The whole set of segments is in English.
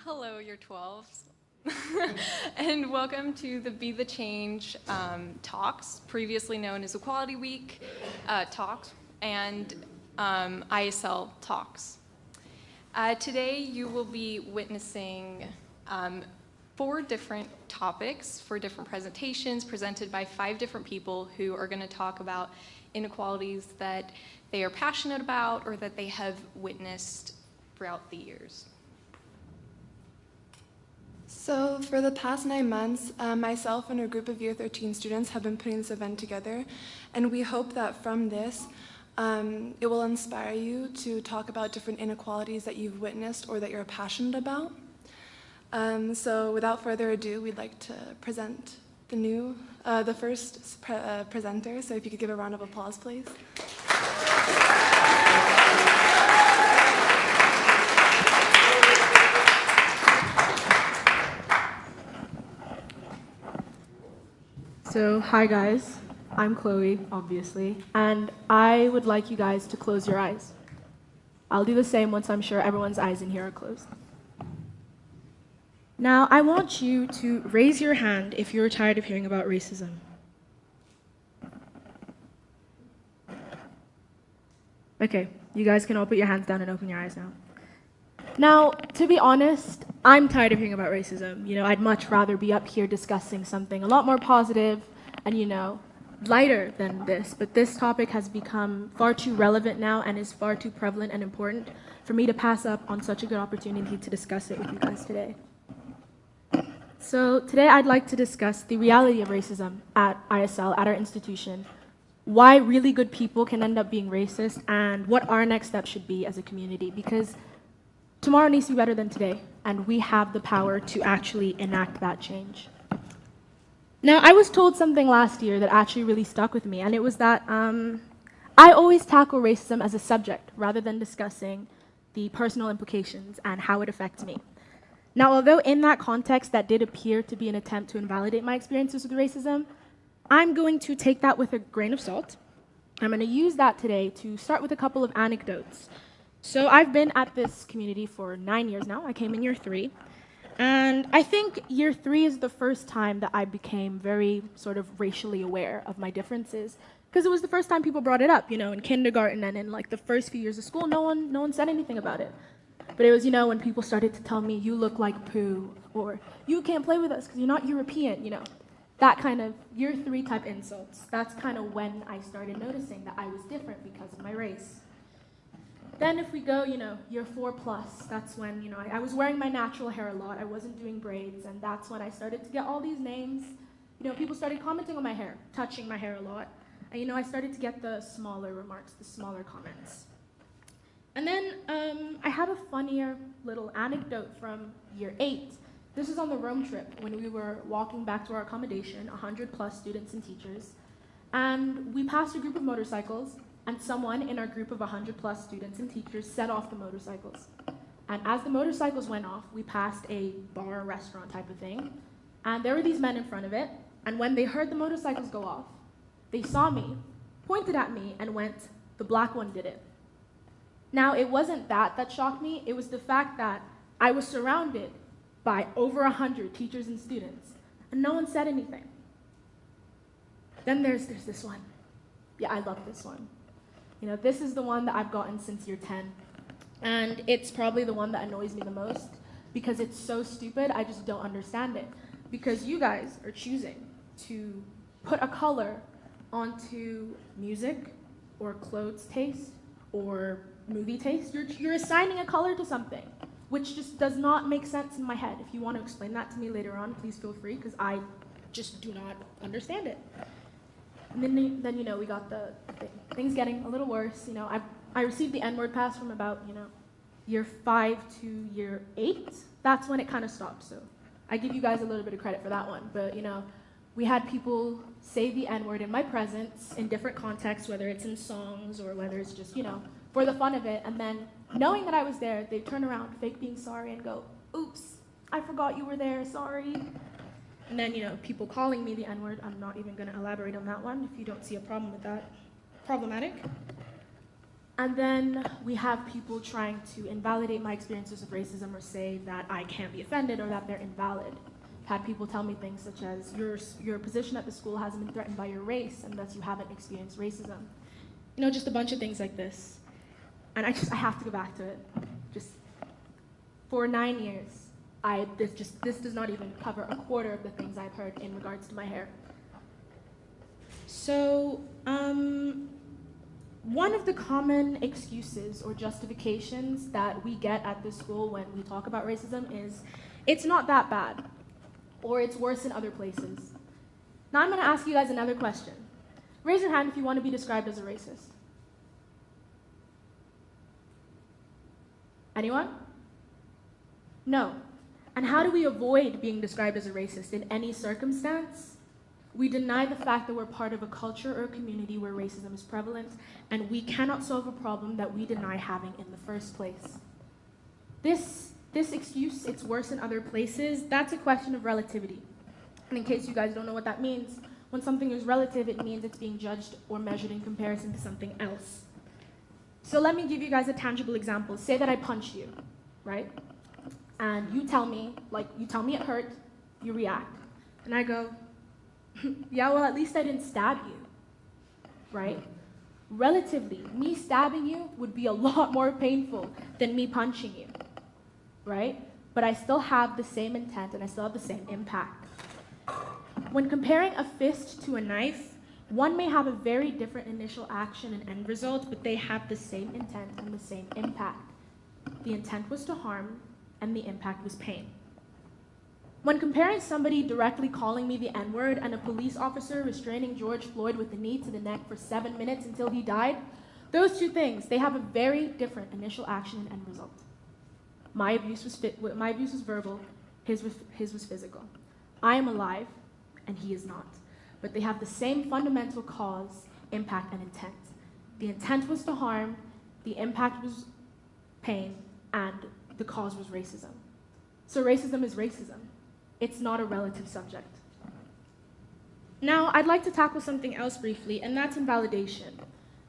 Hello, year 12s. And welcome to the Be the Change talks, previously known as Equality Week talks, and ISL talks. Today you will be witnessing 4 different topics for different presentations presented by 5 different people who are going to talk about inequalities that they are passionate about or that they have witnessed throughout the years. So for the past 9 months, myself and a group of Year 13 students have been putting this event together, and we hope that from this, it will inspire you to talk about different inequalities that you've witnessed or that you're passionate about. So without further ado, we'd like to present the first presenter. So if you could give a round of applause, please. So, hi guys, I'm Chloe, obviously, and I would like you guys to close your eyes. I'll do the same once I'm sure everyone's eyes in here are closed. Now, I want you to raise your hand if you're tired of hearing about racism. Okay, you guys can all put your hands down and open your eyes now. Now, to be honest, I'm tired of hearing about racism. I'd much rather be up here discussing something a lot more positive and, lighter than this. But this topic has become far too relevant now and is far too prevalent and important for me to pass up on such a good opportunity to discuss it with you guys today. So today I'd like to discuss the reality of racism at ISL, at our institution, why really good people can end up being racist, and what our next step should be as a community. Because tomorrow needs to be better than today, and we have the power to actually enact that change. Now, I was told something last year that actually really stuck with me, and it was that I always tackle racism as a subject rather than discussing the personal implications and how it affects me. Now, although in that context that did appear to be an attempt to invalidate my experiences with racism, I'm going to take that with a grain of salt. I'm going to use that today to start with a couple of anecdotes. So I've been at this community for 9 years now. I came in year 3. And I think year 3 is the first time that I became very sort of racially aware of my differences. Because it was the first time people brought it up, in kindergarten and in like the first few years of school, no one said anything about it. But it was, when people started to tell me, you look like poo, or you can't play with us because you're not European, that kind of year 3 type insults. That's kind of when I started noticing that I was different because of my race. Then if we go, year 4 plus, that's when, I was wearing my natural hair a lot. I wasn't doing braids, and that's when I started to get all these names. People started commenting on my hair, touching my hair a lot. And, I started to get the smaller remarks, the smaller comments. And then I have a funnier little anecdote from year 8. This was on the Rome trip when we were walking back to our accommodation, 100 plus students and teachers. And we passed a group of motorcycles, and someone in our group of 100 plus students and teachers set off the motorcycles. And as the motorcycles went off, we passed a bar, restaurant type of thing, and there were these men in front of it, and when they heard the motorcycles go off, they saw me, pointed at me, and went, "The black one did it." Now, it wasn't that shocked me, it was the fact that I was surrounded by over 100 teachers and students, and no one said anything. Then there's this one. Yeah, I love this one. This is the one that I've gotten since year 10. And it's probably the one that annoys me the most because it's so stupid, I just don't understand it. Because you guys are choosing to put a color onto music or clothes taste or movie taste. You're assigning a color to something, which just does not make sense in my head. If you want to explain that to me later on, please feel free, because I just do not understand it. And then we got the things getting a little worse. I received the N-word pass from about, year 5 to year 8. That's when it kind of stopped. So I give you guys a little bit of credit for that one. But, we had people say the N-word in my presence in different contexts, whether it's in songs or whether it's just, for the fun of it. And then knowing that I was there, they'd turn around, fake being sorry, and go, "Oops, I forgot you were there, sorry." And then, people calling me the N-word. I'm not even going to elaborate on that one if you don't see a problem with that. Problematic. And then we have people trying to invalidate my experiences of racism or say that I can't be offended or that they're invalid. I've had people tell me things such as, your position at the school hasn't been threatened by your race and thus you haven't experienced racism. You know, just a bunch of things like this. And I have to go back to it. Just for 9 years, this does not even cover a quarter of the things I've heard in regards to my hair. So, one of the common excuses or justifications that we get at this school when we talk about racism is, it's not that bad, or it's worse in other places. Now I'm going to ask you guys another question. Raise your hand if you want to be described as a racist. Anyone? No. And how do we avoid being described as a racist in any circumstance? We deny the fact that we're part of a culture or a community where racism is prevalent, and we cannot solve a problem that we deny having in the first place. This excuse, it's worse in other places, that's a question of relativity. And in case you guys don't know what that means, when something is relative, it means it's being judged or measured in comparison to something else. So let me give you guys a tangible example. Say that I punch you, right? And you tell me it hurt, you react. And I go, yeah, well, at least I didn't stab you, right? Relatively, me stabbing you would be a lot more painful than me punching you, right? But I still have the same intent and I still have the same impact. When comparing a fist to a knife, one may have a very different initial action and end result, but they have the same intent and the same impact. The intent was to harm, and the impact was pain. When comparing somebody directly calling me the N-word and a police officer restraining George Floyd with a knee to the neck for 7 minutes until he died, those two things, they have a very different initial action and end result. My abuse was verbal, his was physical. I am alive, and he is not. But they have the same fundamental cause, impact, and intent. The intent was to harm, the impact was pain, and the cause was racism. So racism is racism. It's not a relative subject. Now, I'd like to tackle something else briefly, and that's invalidation.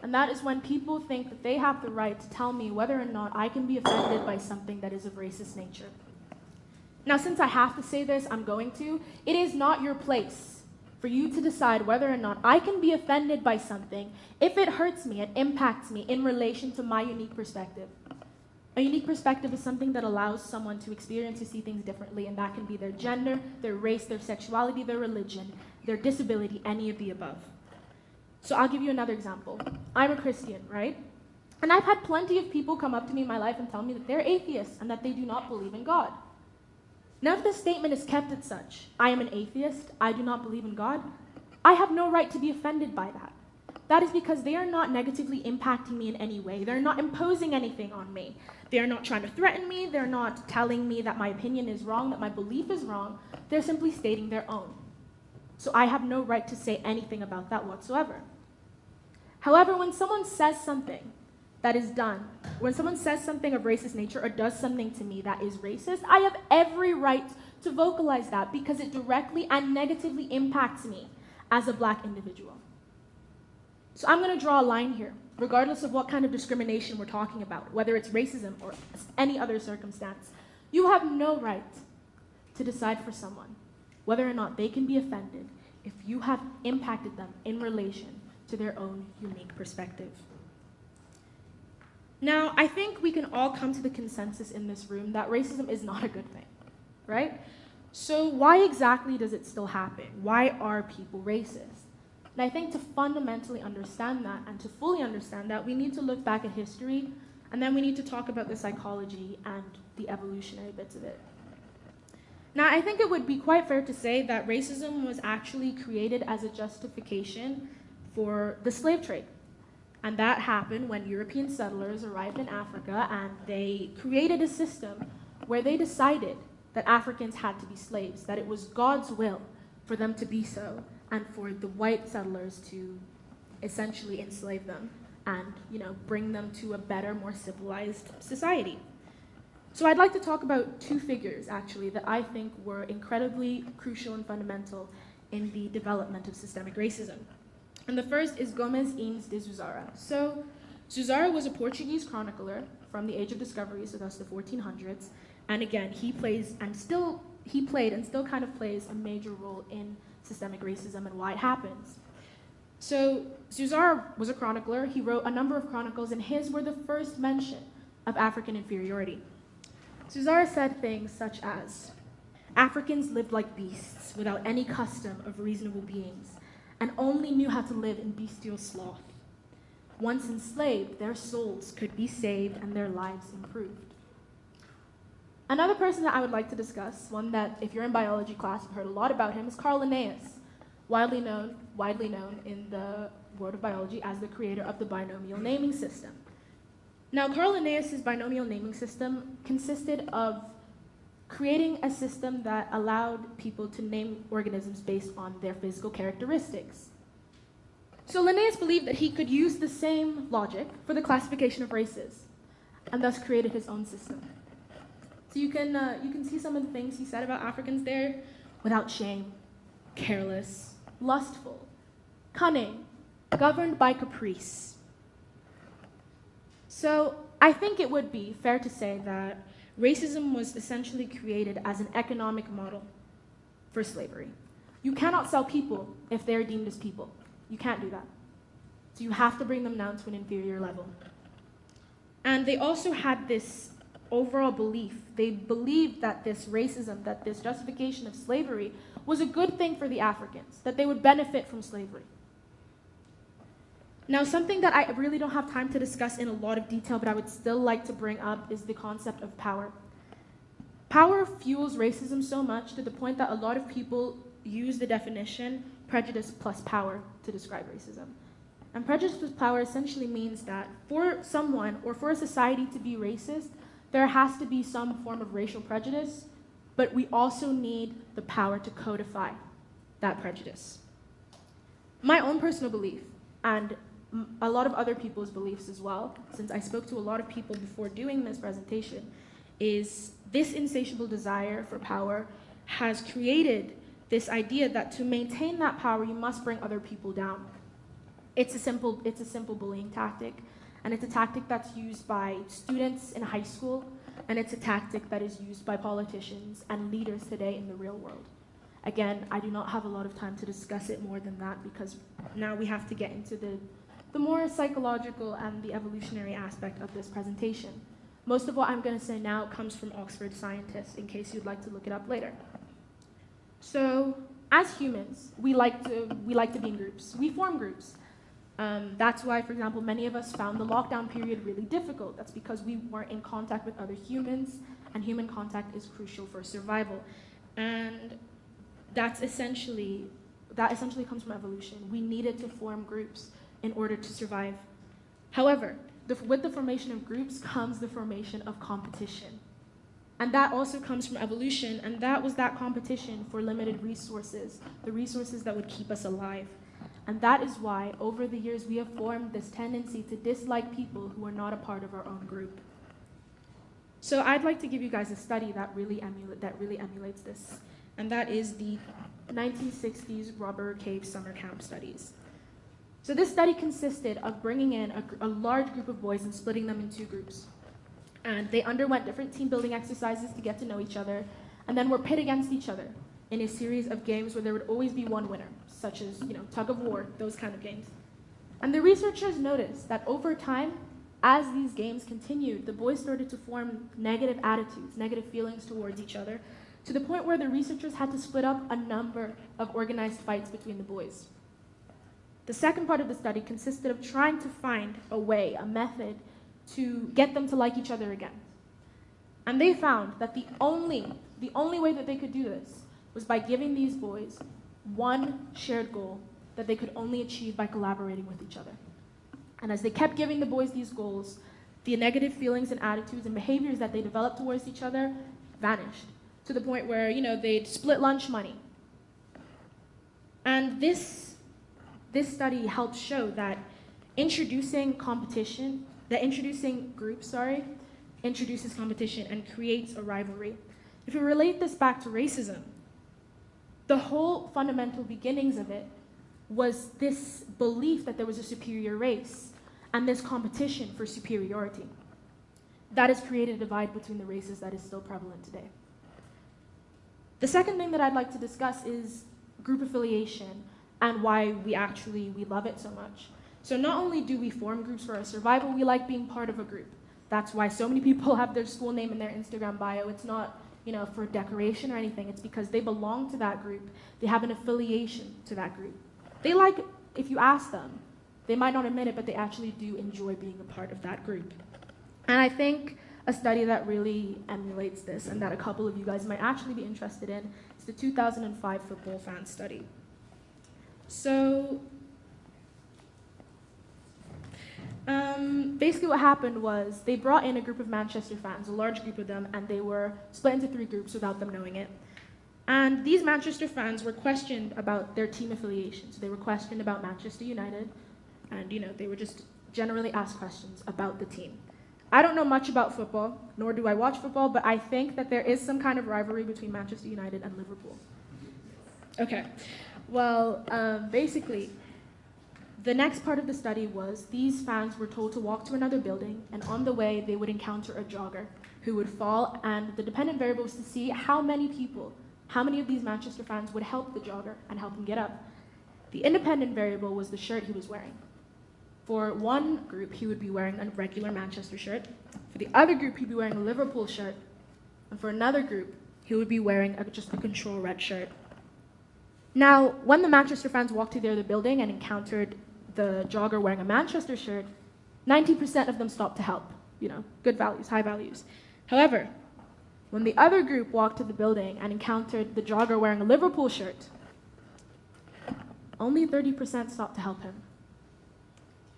And that is when people think that they have the right to tell me whether or not I can be offended by something that is of racist nature. Now, since I have to say this, I'm going to. It is not your place for you to decide whether or not I can be offended by something if it hurts me, it impacts me in relation to my unique perspective. A unique perspective is something that allows someone to experience or see things differently, and that can be their gender, their race, their sexuality, their religion, their disability, any of the above. So I'll give you another example. I'm a Christian, right? And I've had plenty of people come up to me in my life and tell me that they're atheists and that they do not believe in God. Now, if this statement is kept as such, I am an atheist, I do not believe in God, I have no right to be offended by that. That is because they are not negatively impacting me in any way. They're not imposing anything on me. They're not trying to threaten me. They're not telling me that my opinion is wrong, that my belief is wrong. They're simply stating their own. So I have no right to say anything about that whatsoever. However, when someone says something that is done, when someone says something of racist nature or does something to me that is racist, I have every right to vocalize that because it directly and negatively impacts me as a Black individual. So I'm going to draw a line here, regardless of what kind of discrimination we're talking about, whether it's racism or any other circumstance. You have no right to decide for someone whether or not they can be offended if you have impacted them in relation to their own unique perspective. Now, I think we can all come to the consensus in this room that racism is not a good thing, right? So why exactly does it still happen? Why are people racist? And I think to fundamentally understand that and to fully understand that, we need to look back at history, and then we need to talk about the psychology and the evolutionary bits of it. Now, I think it would be quite fair to say that racism was actually created as a justification for the slave trade. And that happened when European settlers arrived in Africa and they created a system where they decided that Africans had to be slaves, that it was God's will for them to be so, and for the white settlers to essentially enslave them and, bring them to a better, more civilized society. So I'd like to talk about two figures, actually, that I think were incredibly crucial and fundamental in the development of systemic racism. And the first is Gomez Eames de Zuzara. So Suzaro was a Portuguese chronicler from the Age of Discovery, so that's the 1400s, and again, he played and still kind of plays a major role in systemic racism and why it happens. So Suzaro was a chronicler. He wrote a number of chronicles, and his were the first mention of African inferiority. Suzaro said things such as, Africans lived like beasts without any custom of reasonable beings, and only knew how to live in bestial sloth. Once enslaved, their souls could be saved and their lives improved. Another person that I would like to discuss, one that if you're in biology class, you've heard a lot about him, is Carl Linnaeus, widely known in the world of biology as the creator of the binomial naming system. Now, Carl Linnaeus' binomial naming system consisted of creating a system that allowed people to name organisms based on their physical characteristics. So Linnaeus believed that he could use the same logic for the classification of races, and thus created his own system. So you can see some of the things he said about Africans there: without shame, careless, lustful, cunning, governed by caprice. So I think it would be fair to say that racism was essentially created as an economic model for slavery. You cannot sell people if they're deemed as people. You can't do that. So you have to bring them down to an inferior level. And they also had this overall belief. They believed that this racism, that this justification of slavery was a good thing for the Africans, that they would benefit from slavery. Now, something that I really don't have time to discuss in a lot of detail, but I would still like to bring up, is the concept of power. Power fuels racism so much to the point that a lot of people use the definition prejudice plus power to describe racism. And prejudice plus power essentially means that for someone or for a society to be racist, there has to be some form of racial prejudice, but we also need the power to codify that prejudice. My own personal belief, and a lot of other people's beliefs as well, since I spoke to a lot of people before doing this presentation, is this insatiable desire for power has created this idea that to maintain that power, you must bring other people down. It's a simple bullying tactic, and it's a tactic that's used by students in high school, and it's a tactic that is used by politicians and leaders today in the real world. Again, I do not have a lot of time to discuss it more than that, because now we have to get into the more psychological and the evolutionary aspect of this presentation. Most of what I'm going to say now comes from Oxford scientists, in case you'd like to look it up later. So, as humans, we like to be in groups. We form groups. That's why, for example, many of us found the lockdown period really difficult. That's because we weren't in contact with other humans, and human contact is crucial for survival. And that essentially comes from evolution. We needed to form groups in order to survive. However, with the formation of groups comes the formation of competition. And that also comes from evolution, and that was that competition for limited resources, the resources that would keep us alive. And that is why, over the years, we have formed this tendency to dislike people who are not a part of our own group. So I'd like to give you guys a study that really emulates this, and that is the 1960s Robber Cave Summer Camp studies. So this study consisted of bringing in a large group of boys and splitting them in two groups. And they underwent different team-building exercises to get to know each other, and then were pit against each other in a series of games where there would always be one winner, such as, tug of war, those kind of games. And the researchers noticed that over time, as these games continued, the boys started to form negative attitudes, negative feelings towards each other, to the point where the researchers had to split up a number of organized fights between the boys. The second part of the study consisted of trying to find a way, a method, to get them to like each other again. And they found that the only way that they could do this was by giving these boys one shared goal that they could only achieve by collaborating with each other. And as they kept giving the boys these goals, the negative feelings and attitudes and behaviors that they developed towards each other vanished, to the point where, they'd split lunch money. And this study helped show that introducing groups, introduces competition and creates a rivalry. If we relate this back to racism, the whole fundamental beginnings of it was this belief that there was a superior race, and this competition for superiority. That has created a divide between the races that is still prevalent today. The second thing that I'd like to discuss is group affiliation and why we love it so much. So not only do we form groups for our survival, we like being part of a group. That's why so many people have their school name in their Instagram bio. It's not, for decoration or anything. It's because they belong to that group. They have an affiliation to that group. They like, if you ask them, they might not admit it, but they actually do enjoy being a part of that group. And I think a study that really emulates this and that a couple of you guys might actually be interested in is the 2005 football fan study. So basically what happened was they brought in a group of Manchester fans, a large group of them, and they were split into 3 groups without them knowing it. And these Manchester fans were questioned about their team affiliations. They were questioned about Manchester United, and they were just generally asked questions about the team. I don't know much about football, nor do I watch football, but I think that there is some kind of rivalry between Manchester United and Liverpool. Okay, well, basically, the next part of the study was these fans were told to walk to another building, and on the way they would encounter a jogger who would fall, and the dependent variable was to see how many of these Manchester fans would help the jogger and help him get up. The independent variable was the shirt he was wearing. For one group, he would be wearing a regular Manchester shirt. For the other group, he'd be wearing a Liverpool shirt. And for another group, he would be wearing just a control red shirt. Now, when the Manchester fans walked to the other building and encountered the jogger wearing a Manchester shirt, 90% of them stopped to help. Good values, high values. However, when the other group walked to the building and encountered the jogger wearing a Liverpool shirt, only 30% stopped to help him.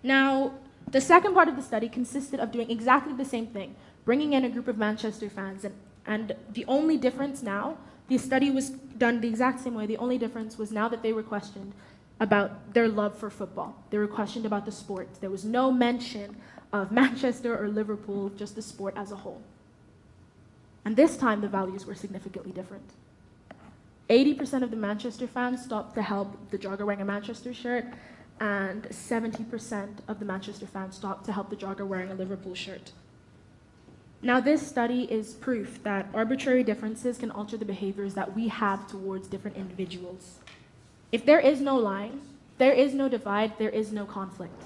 Now, the second part of the study consisted of doing exactly the same thing, bringing in a group of Manchester fans, and the only difference now, the study was done the exact same way, the only difference was now that they were questioned about their love for football. They were questioned about the sport. There was no mention of Manchester or Liverpool, just the sport as a whole. And this time, the values were significantly different. 80% of the Manchester fans stopped to help the jogger wearing a Manchester shirt, and 70% of the Manchester fans stopped to help the jogger wearing a Liverpool shirt. Now, this study is proof that arbitrary differences can alter the behaviors that we have towards different individuals. If there is no line, there is no divide, there is no conflict.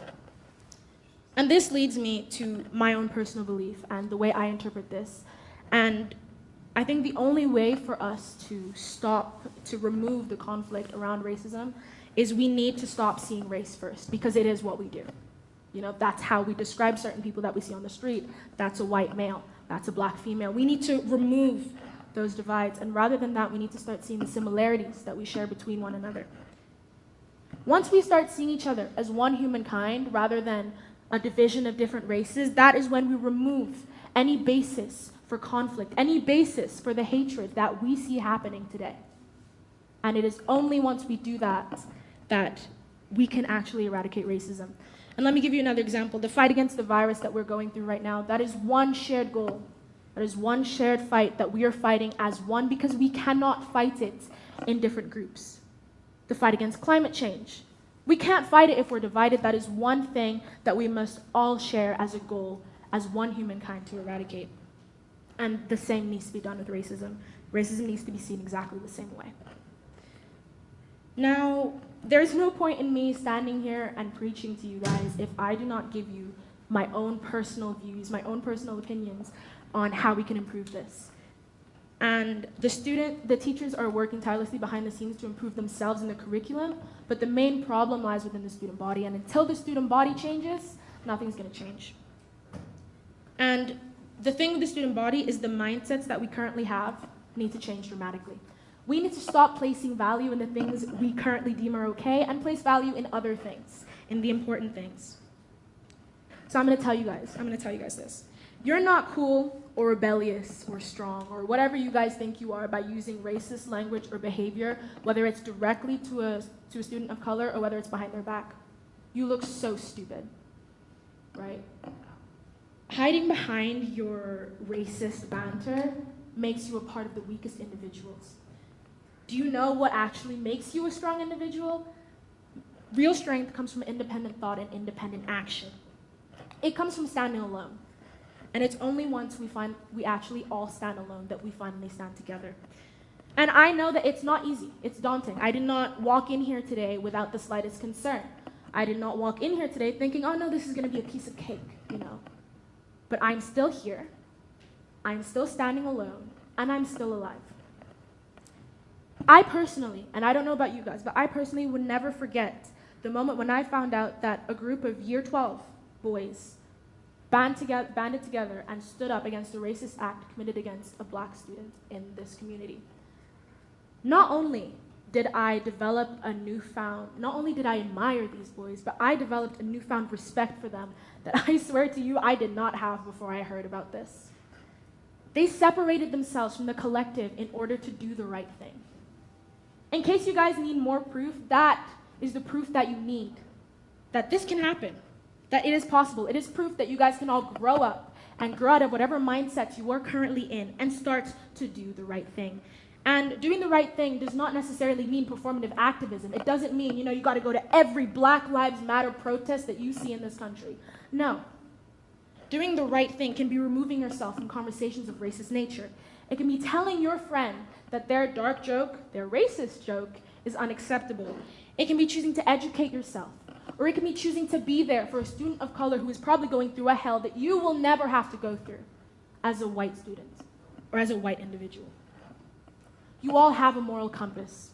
And this leads me to my own personal belief and the way I interpret this. And I think the only way for us to remove the conflict around racism is we need to stop seeing race first, because it is what we do. That's how we describe certain people that we see on the street. That's a white male, that's a black female. We need to remove those divides, and rather than that, we need to start seeing the similarities that we share between one another. Once we start seeing each other as one humankind rather than a division of different races, that is when we remove any basis for conflict, any basis for the hatred that we see happening today. And it is only once we do that that we can actually eradicate racism. And let me give you another example. The fight against the virus that we're going through right now, that is one shared goal. That is one shared fight that we are fighting as one, because we cannot fight it in different groups. The fight against climate change. We can't fight it if we're divided. That is one thing that we must all share as a goal, as one humankind, to eradicate. And the same needs to be done with racism. Racism needs to be seen exactly the same way. Now, there's no point in me standing here and preaching to you guys if I do not give you my own personal views, my own personal opinions on how we can improve this. And the teachers are working tirelessly behind the scenes to improve themselves in the curriculum, but the main problem lies within the student body, and until the student body changes, nothing's going to change. And the thing with the student body is the mindsets that we currently have need to change dramatically. We need to stop placing value in the things we currently deem are okay and place value in other things, in the important things. So I'm going to tell you guys this. You're not cool or rebellious or strong or whatever you guys think you are by using racist language or behavior, whether it's directly to a student of color or whether it's behind their back. You look so stupid, right? Hiding behind your racist banter makes you a part of the weakest individuals. Do you know what actually makes you a strong individual? Real strength comes from independent thought and independent action. It comes from standing alone. And it's only once we actually all stand alone that we finally stand together. And I know that it's not easy. It's daunting. I did not walk in here today without the slightest concern. I did not walk in here today thinking, oh no, this is going to be a piece of cake, you know. But I'm still here. I'm still standing alone. And I'm still alive. I personally, and I don't know about you guys, but I personally would never forget the moment when I found out that a group of year 12 boys banded together and stood up against a racist act committed against a black student in this community. Not only did I admire these boys, but I developed a newfound respect for them that I swear to you I did not have before I heard about this. They separated themselves from the collective in order to do the right thing. In case you guys need more proof, that is the proof that you need, that this can happen, that it is possible. It is proof that you guys can all grow up and grow out of whatever mindsets you are currently in and start to do the right thing. And doing the right thing does not necessarily mean performative activism. It doesn't mean, you got to go to every Black Lives Matter protest that you see in this country. No. Doing the right thing can be removing yourself from conversations of racist nature. It can be telling your friend that their dark joke, their racist joke, is unacceptable. It can be choosing to educate yourself. Or it can be choosing to be there for a student of color who is probably going through a hell that you will never have to go through as a white student or as a white individual. You all have a moral compass.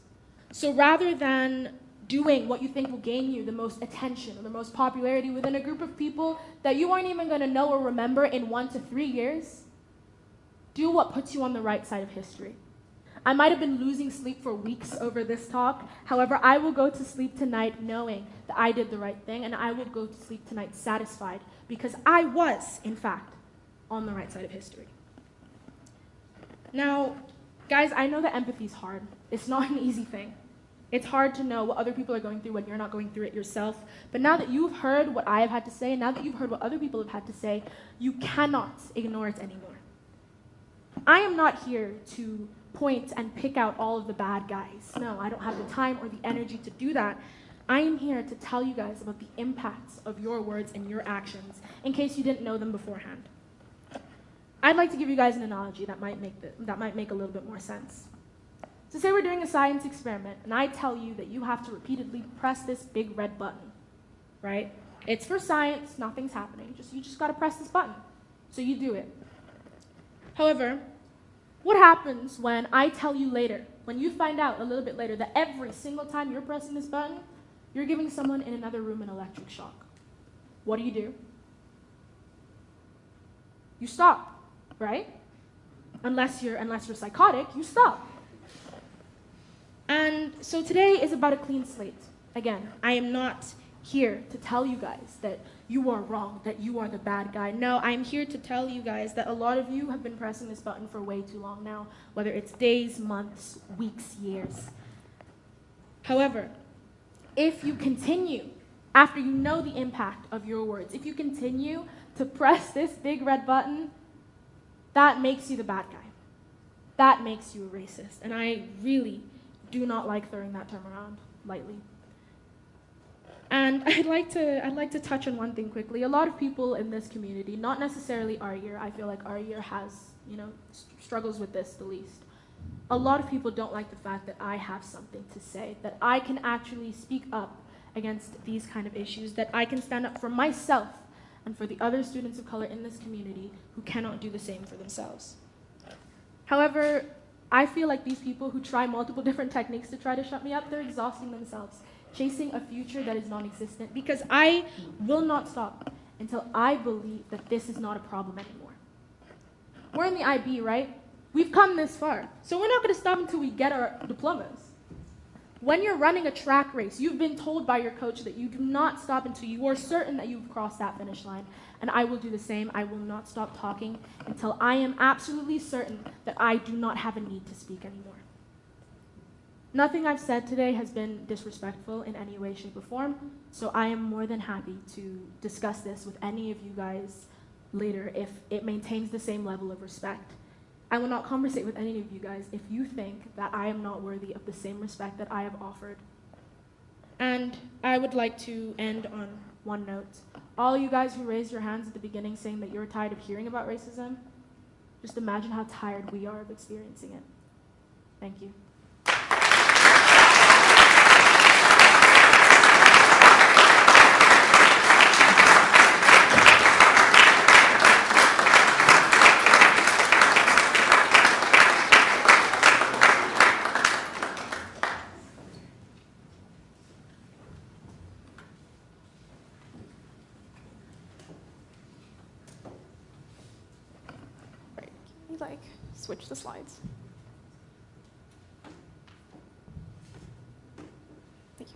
So rather than doing what you think will gain you the most attention or the most popularity within a group of people that you aren't even going to know or remember in 1 to 3 years, do what puts you on the right side of history. I might have been losing sleep for weeks over this talk. However, I will go to sleep tonight knowing that I did the right thing, and I will go to sleep tonight satisfied because I was, in fact, on the right side of history. Now, guys, I know that empathy is hard. It's not an easy thing. It's hard to know what other people are going through when you're not going through it yourself. But now that you've heard what I have had to say, and now that you've heard what other people have had to say, you cannot ignore it anymore. I am not here to point and pick out all of the bad guys. No, I don't have the time or the energy to do that. I am here to tell you guys about the impacts of your words and your actions, in case you didn't know them beforehand. I'd like to give you guys an analogy that might make a little bit more sense. So say we're doing a science experiment, and I tell you that you have to repeatedly press this big red button, right? It's for science, nothing's happening. You just gotta press this button. So you do it. However, what happens when I tell you later, when you find out a little bit later that every single time you're pressing this button, you're giving someone in another room an electric shock? What do? You stop, right? Unless you're psychotic, you stop. And so today is about a clean slate. Again, I am not here to tell you guys that you are wrong, that you are the bad guy. No, I'm here to tell you guys that a lot of you have been pressing this button for way too long now, whether it's days, months, weeks, years. However, if you continue, after you know the impact of your words, if you continue to press this big red button, that makes you the bad guy. That makes you a racist. And I really do not like throwing that term around lightly. And I'd like to touch on one thing quickly. A lot of people in this community, not necessarily our year, I feel like our year has, struggles with this the least. A lot of people don't like the fact that I have something to say, that I can actually speak up against these kind of issues, that I can stand up for myself and for the other students of color in this community who cannot do the same for themselves. However, I feel like these people who try multiple different techniques to try to shut me up, they're exhausting themselves, chasing a future that is non-existent, because I will not stop until I believe that this is not a problem anymore. We're in the IB, right? We've come this far, so we're not going to stop until we get our diplomas. When you're running a track race, you've been told by your coach that you do not stop until you are certain that you've crossed that finish line. And I will do the same. I will not stop talking until I am absolutely certain that I do not have a need to speak anymore. Nothing I've said today has been disrespectful in any way, shape, or form, so I am more than happy to discuss this with any of you guys later if it maintains the same level of respect. I will not conversate with any of you guys if you think that I am not worthy of the same respect that I have offered. And I would like to end on one note. All you guys who raised your hands at the beginning saying that you're tired of hearing about racism, just imagine how tired we are of experiencing it. Thank you. Like switch the slides. Thank you.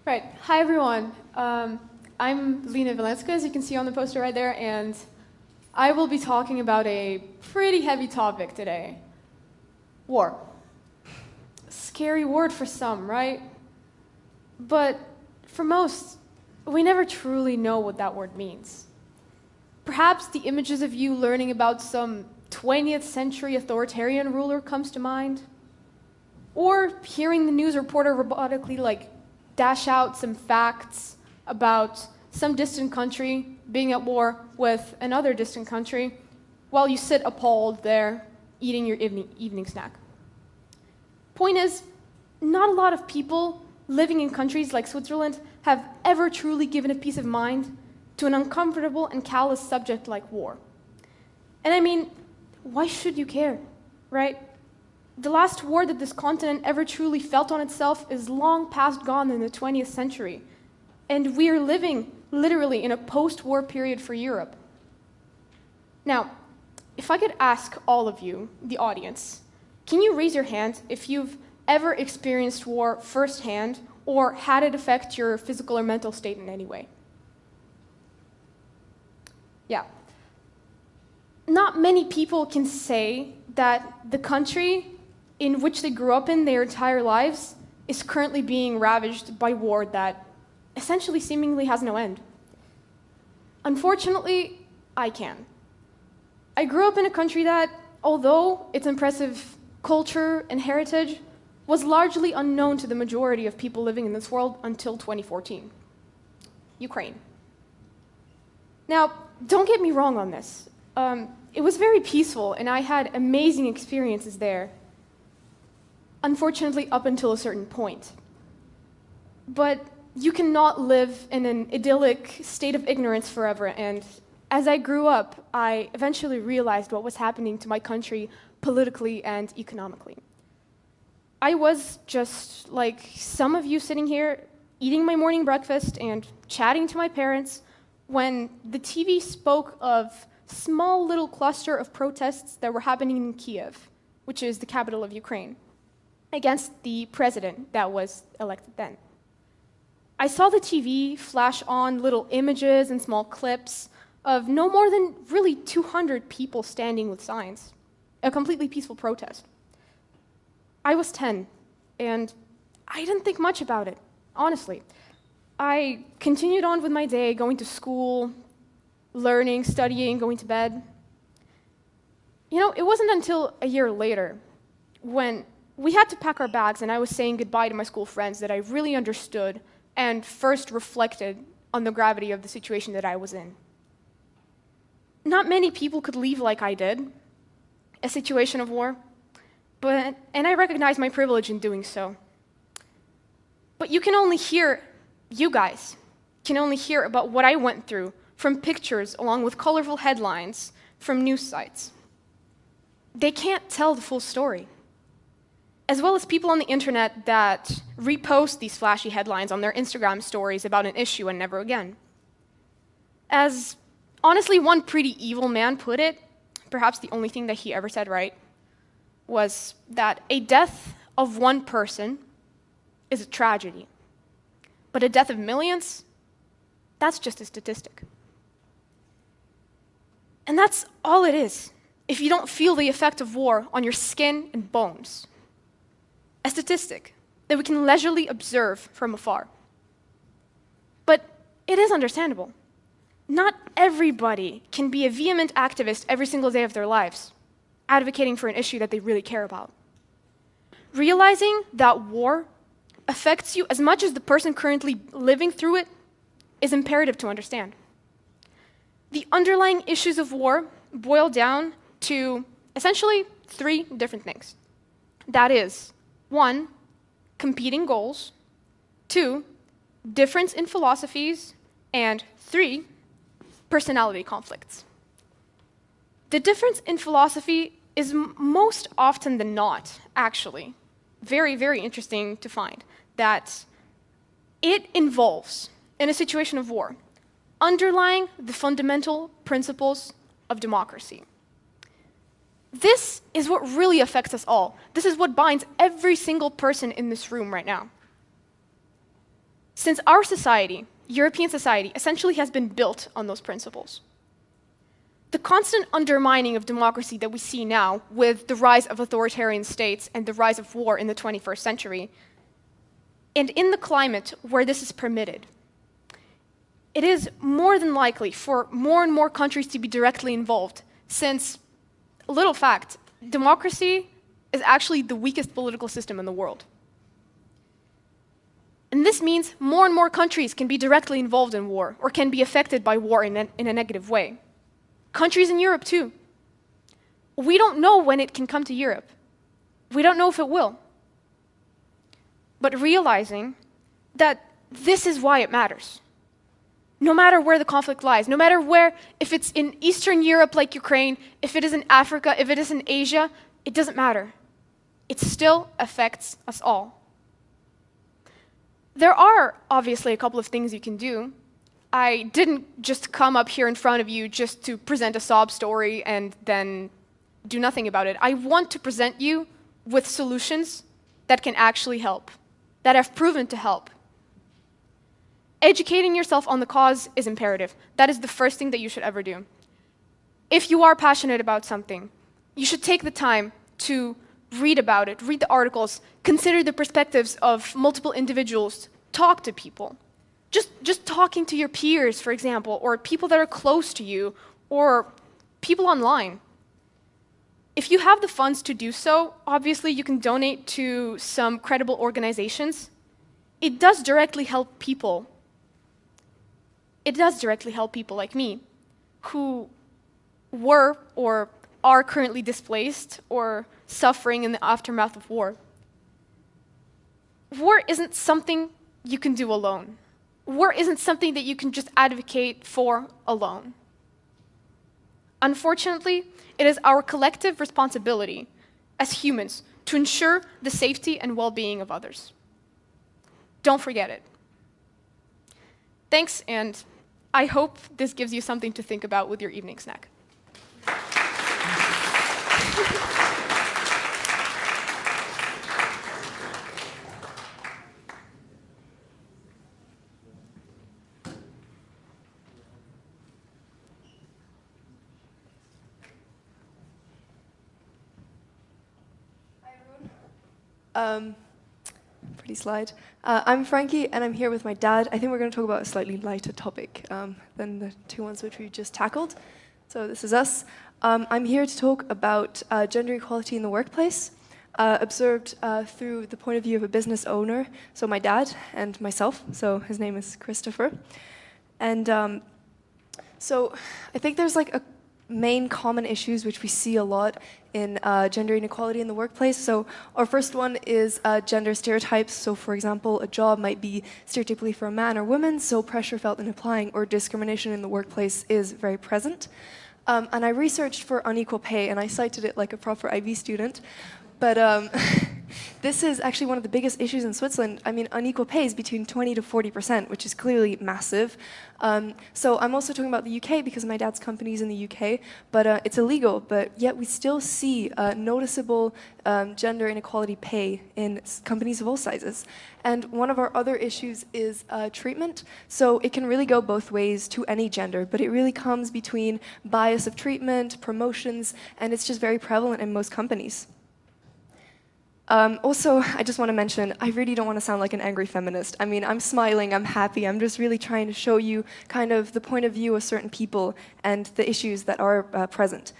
Right. Hi everyone. I'm Lina, as you can see on the poster right there, and I will be talking about a pretty heavy topic today. War. Scary word for some, right? But for most, we never truly know what that word means. Perhaps the images of you learning about some 20th century authoritarian ruler comes to mind. Or hearing the news reporter robotically dash out some facts about some distant country being at war with another distant country while you sit appalled there eating your evening snack. Point is, not a lot of people living in countries like Switzerland have ever truly given a peace of mind to an uncomfortable and callous subject like war. And I mean, why should you care, right? The last war that this continent ever truly felt on itself is long past gone in the 20th century. And we are living literally in a post-war period for Europe. Now, if I could ask all of you, the audience, can you raise your hand if you've ever experienced war firsthand or had it affect your physical or mental state in any way? Yeah. Not many people can say that the country in which they grew up in their entire lives is currently being ravaged by war that essentially seemingly has no end. Unfortunately, I can. I grew up in a country that, although its impressive culture and heritage was largely unknown to the majority of people living in this world until 2014. Ukraine. Now, don't get me wrong on this. It was very peaceful, and I had amazing experiences there. Unfortunately, up until a certain point. But you cannot live in an idyllic state of ignorance forever, and as I grew up, I eventually realized what was happening to my country politically and economically. I was just like some of you sitting here, eating my morning breakfast and chatting to my parents, when the TV spoke of small little cluster of protests that were happening in Kiev, which is the capital of Ukraine, against the president that was elected then. I saw the TV flash on little images and small clips of no more than really 200 people standing with signs, a completely peaceful protest. I was 10, and I didn't think much about it, honestly. I continued on with my day, going to school, learning, studying, going to bed. You know, it wasn't until a year later, when we had to pack our bags and I was saying goodbye to my school friends, that I really understood and first reflected on the gravity of the situation that I was in. Not many people could leave like I did, a situation of war, and I recognize my privilege in doing so. But you guys can only hear about what I went through from pictures along with colorful headlines from news sites. They can't tell the full story. As well as people on the internet that repost these flashy headlines on their Instagram stories about an issue and never again. As honestly one pretty evil man put it, perhaps the only thing that he ever said right, was that a death of one person is a tragedy, but a death of millions, that's just a statistic. And that's all it is, if you don't feel the effect of war on your skin and bones. A statistic that we can leisurely observe from afar. But it is understandable. Not everybody can be a vehement activist every single day of their lives, advocating for an issue that they really care about. Realizing that war affects you as much as the person currently living through it is imperative to understand. The underlying issues of war boil down to essentially 3 different things. That is, 1, competing goals, 2, difference in philosophies, and 3, personality conflicts. The difference in philosophy is most often than not, actually, very, very interesting to find, that it involves, in a situation of war, underlying the fundamental principles of democracy. This is what really affects us all. This is what binds every single person in this room right now. Since our society, European society, essentially has been built on those principles. The constant undermining of democracy that we see now with the rise of authoritarian states and the rise of war in the 21st century, and in the climate where this is permitted, it is more than likely for more and more countries to be directly involved, since, a little fact, democracy is actually the weakest political system in the world. And this means more and more countries can be directly involved in war, or can be affected by war in a negative way. Countries in Europe, too. We don't know when it can come to Europe. We don't know if it will. But realizing that this is why it matters. No matter where the conflict lies, no matter where, if it's in Eastern Europe like Ukraine, if it is in Africa, if it is in Asia, it doesn't matter. It still affects us all. There are obviously a couple of things you can do. I didn't just come up here in front of you just to present a sob story and then do nothing about it. I want to present you with solutions that can actually help, that have proven to help. Educating yourself on the cause is imperative. That is the first thing that you should ever do. If you are passionate about something, you should take the time to read about it, read the articles, consider the perspectives of multiple individuals, talk to people. Just talking to your peers, for example, or people that are close to you, or people online. If you have the funds to do so, obviously you can donate to some credible organizations. It does directly help people. It does directly help people like me, who were or are currently displaced or suffering in the aftermath of war. War isn't something you can do alone. War isn't something that you can just advocate for alone. Unfortunately, it is our collective responsibility as humans to ensure the safety and well-being of others. Don't forget it. Thanks, and I hope this gives you something to think about with your evening snack. Pretty slide. I'm Frankie, and I'm here with my dad. I think we're going to talk about a slightly lighter topic than the 2 ones which we just tackled. So this is us. I'm here to talk about gender equality in the workplace, observed through the point of view of a business owner, so my dad and myself. So his name is Christopher. And so I think there's like a main common issues which we see a lot in gender inequality in the workplace. So our first one is gender stereotypes. So for example, a job might be stereotypically for a man or woman, so pressure felt in applying or discrimination in the workplace is very present. And I researched for unequal pay, and I cited it like a proper IB student. But this is actually one of the biggest issues in Switzerland. I mean, unequal pay is between 20 to 40%, which is clearly massive. So I'm also talking about the UK because my dad's company is in the UK, but it's illegal. But yet we still see noticeable gender inequality pay in companies of all sizes. And one of our other issues is treatment. So it can really go both ways to any gender, but it really comes between bias of treatment, promotions, and it's just very prevalent in most companies. Also, I just want to mention, I really don't want to sound like an angry feminist. I mean, I'm smiling, I'm happy, I'm just really trying to show you kind of the point of view of certain people and the issues that are present.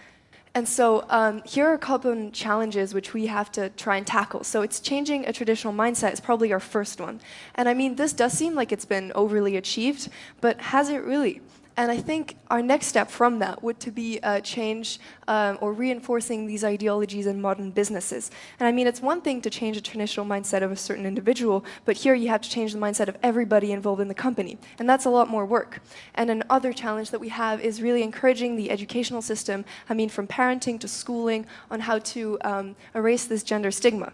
And so here are a couple challenges which we have to try and tackle. So it's changing a traditional mindset is probably our first one. And I mean, this does seem like it's been overly achieved, but has it really? And I think our next step from that would to be change or reinforcing these ideologies in modern businesses. And I mean, it's one thing to change a traditional mindset of a certain individual, but here you have to change the mindset of everybody involved in the company. And that's a lot more work. And another challenge that we have is really encouraging the educational system, I mean, from parenting to schooling, on how to erase this gender stigma.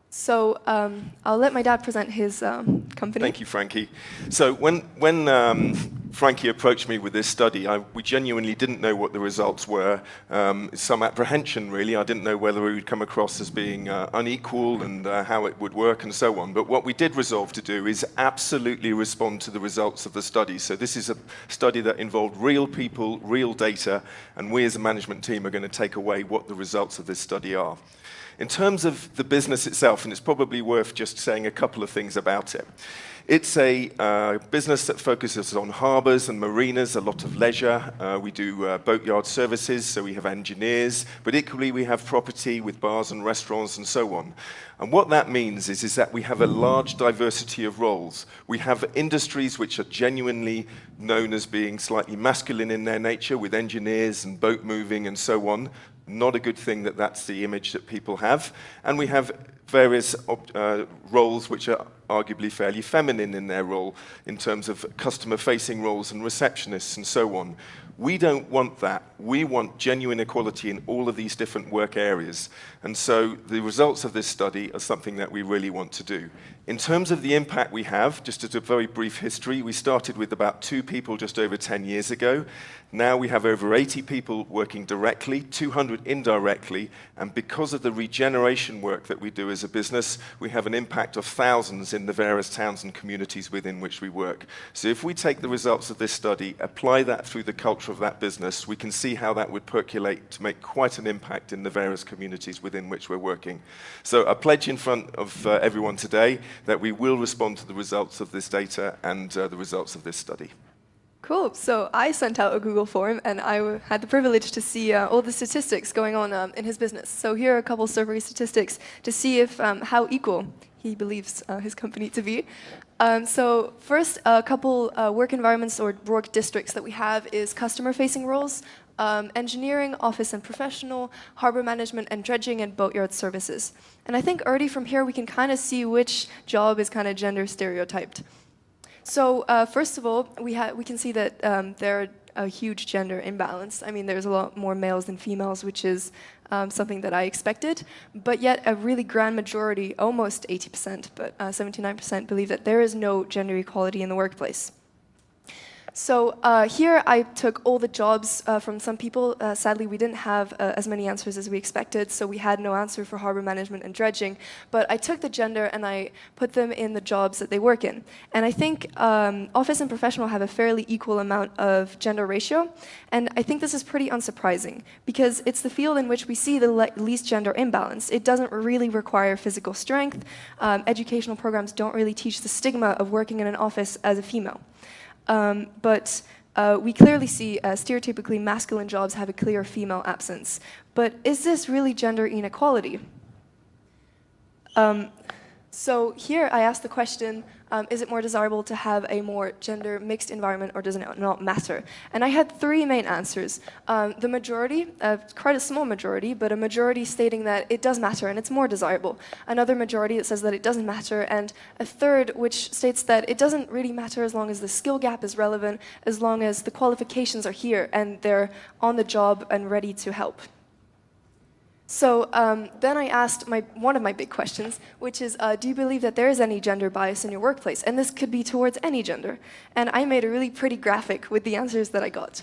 So I'll let my dad present his company. Thank you, Frankie. So when Frankie approached me with this study, we genuinely didn't know what the results were. Some apprehension, really. I didn't know whether we would come across as being unequal and how it would work and so on. But what we did resolve to do is absolutely respond to the results of the study. So this is a study that involved real people, real data, and we as a management team are going to take away what the results of this study are. In terms of the business itself, and it's probably worth just saying a couple of things about it. It's a business that focuses on harbours and marinas, a lot of leisure. We do boatyard services, so we have engineers, but equally we have property with bars and restaurants and so on. And what that means is that we have a large diversity of roles. We have industries which are genuinely known as being slightly masculine in their nature, with engineers and boat moving and so on. Not a good thing that that's the image that people have. And we have various roles which are arguably fairly feminine in their role in terms of customer-facing roles and receptionists and so on. We don't want that. We want genuine equality in all of these different work areas. And so the results of this study are something that we really want to do. In terms of the impact we have, just as a very brief history, we started with about 2 people just over 10 years ago. Now we have over 80 people working directly, 200 indirectly, and because of the regeneration work that we do as a business, we have an impact of thousands in the various towns and communities within which we work. So if we take the results of this study, apply that through the culture of that business, we can see how that would percolate to make quite an impact in the various communities within which we're working. So I pledge in front of everyone today that we will respond to the results of this data and the results of this study. Cool. So I sent out a Google form, and I had the privilege to see all the statistics going on in his business. So here are a couple survey statistics to see if how equal he believes his company to be. So first, a couple work environments or work districts that we have is customer-facing roles, engineering, office and professional, harbor management and dredging, and boatyard services. And I think already from here we can kind of see which job is kind of gender stereotyped. So first of all, we can see that there are a huge gender imbalance. I mean, there's a lot more males than females, which is something that I expected, but yet a really grand majority, almost 80%, but 79% believe that there is no gender equality in the workplace. So here I took all the jobs from some people. Sadly, we didn't have as many answers as we expected, so we had no answer for harbor management and dredging. But I took the gender and I put them in the jobs that they work in. And I think office and professional have a fairly equal amount of gender ratio. And I think this is pretty unsurprising, because it's the field in which we see the least gender imbalance. It doesn't really require physical strength. Educational programs don't really teach the stigma of working in an office as a female. But we clearly see stereotypically masculine jobs have a clear female absence. But is this really gender inequality? So here I asked the question, is it more desirable to have a more gender mixed environment, or does it not matter? And I had 3 main answers. The majority, quite a small majority, but a majority stating that it does matter and it's more desirable. Another majority that says that it doesn't matter, and a third which states that it doesn't really matter as long as the skill gap is relevant, as long as the qualifications are here and they're on the job and ready to help. So then I asked one of my big questions, which is, do you believe that there is any gender bias in your workplace? And this could be towards any gender. And I made a really pretty graphic with the answers that I got.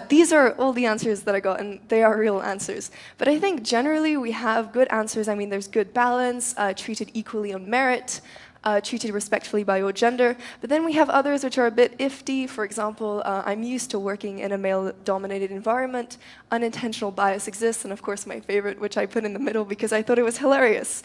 These are all the answers that I got, and they are real answers. But I think generally we have good answers. I mean, there's good balance, treated equally on merit, treated respectfully by your gender. But then we have others which are a bit iffy. For example, I'm used to working in a male-dominated environment. Unintentional bias exists, and of course my favorite, which I put in the middle because I thought it was hilarious.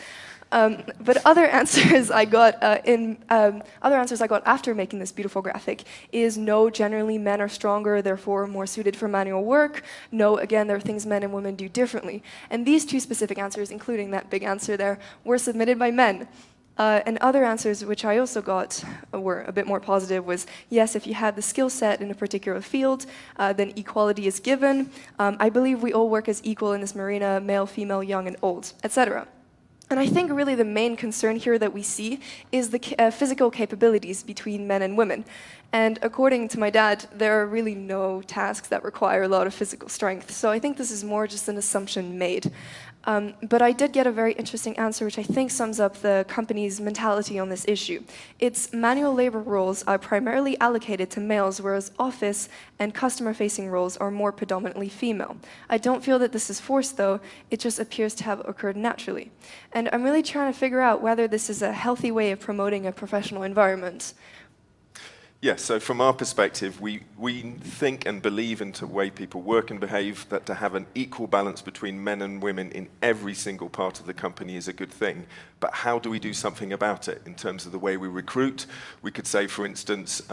But other answers I got other answers I got after making this beautiful graphic is no, generally men are stronger, therefore more suited for manual work. No, again, there are things men and women do differently. And these two specific answers, including that big answer there, were submitted by men. And other answers which I also got were a bit more positive was, yes, if you have the skill set in a particular field, then equality is given. I believe we all work as equal in this marina, male, female, young, and old, etc. And I think really the main concern here that we see is the physical capabilities between men and women. And according to my dad, there are really no tasks that require a lot of physical strength. So I think this is more just an assumption made. But I did get a very interesting answer, which I think sums up the company's mentality on this issue. Its manual labor roles are primarily allocated to males, whereas office and customer-facing roles are more predominantly female. I don't feel that this is forced, though. It just appears to have occurred naturally. And I'm really trying to figure out whether this is a healthy way of promoting a professional environment. Yes, so from our perspective, we think and believe in the way people work and behave, that to have an equal balance between men and women in every single part of the company is a good thing. But how do we do something about it in terms of the way we recruit? We could say, for instance,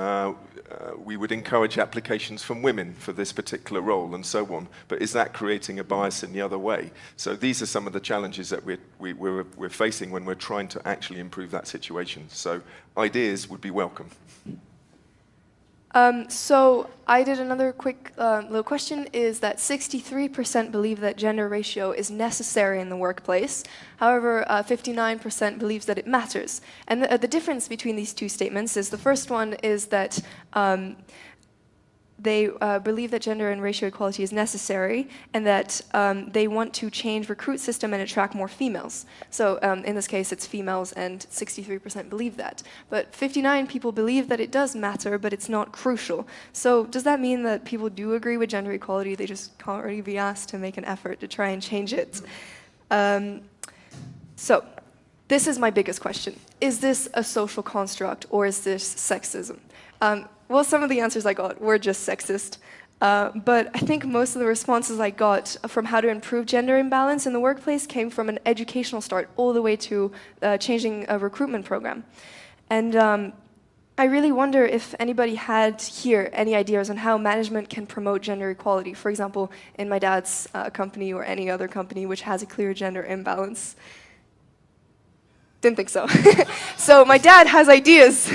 we would encourage applications from women for this particular role and so on. But is that creating a bias in the other way? So these are some of the challenges that we're facing when we're trying to actually improve that situation. So ideas would be welcome. So I did another quick little question, is that 63% believe that gender ratio is necessary in the workplace. However, 59% believes that it matters. And the difference between these two statements is the first one is that they believe that gender and ratio equality is necessary, and that they want to change recruit system and attract more females. So in this case, it's females, and 63% believe that. But 59 people believe that it does matter, but it's not crucial. So does that mean that people do agree with gender equality? They just can't really be asked to make an effort to try and change it. So this is my biggest question. Is this a social construct, or is this sexism? Well, some of the answers I got were just sexist, but I think most of the responses I got from how to improve gender imbalance in the workplace came from an educational start all the way to changing a recruitment program. And I really wonder if anybody had here any ideas on how management can promote gender equality, for example, in my dad's company or any other company which has a clear gender imbalance. Didn't think so. So my dad has ideas.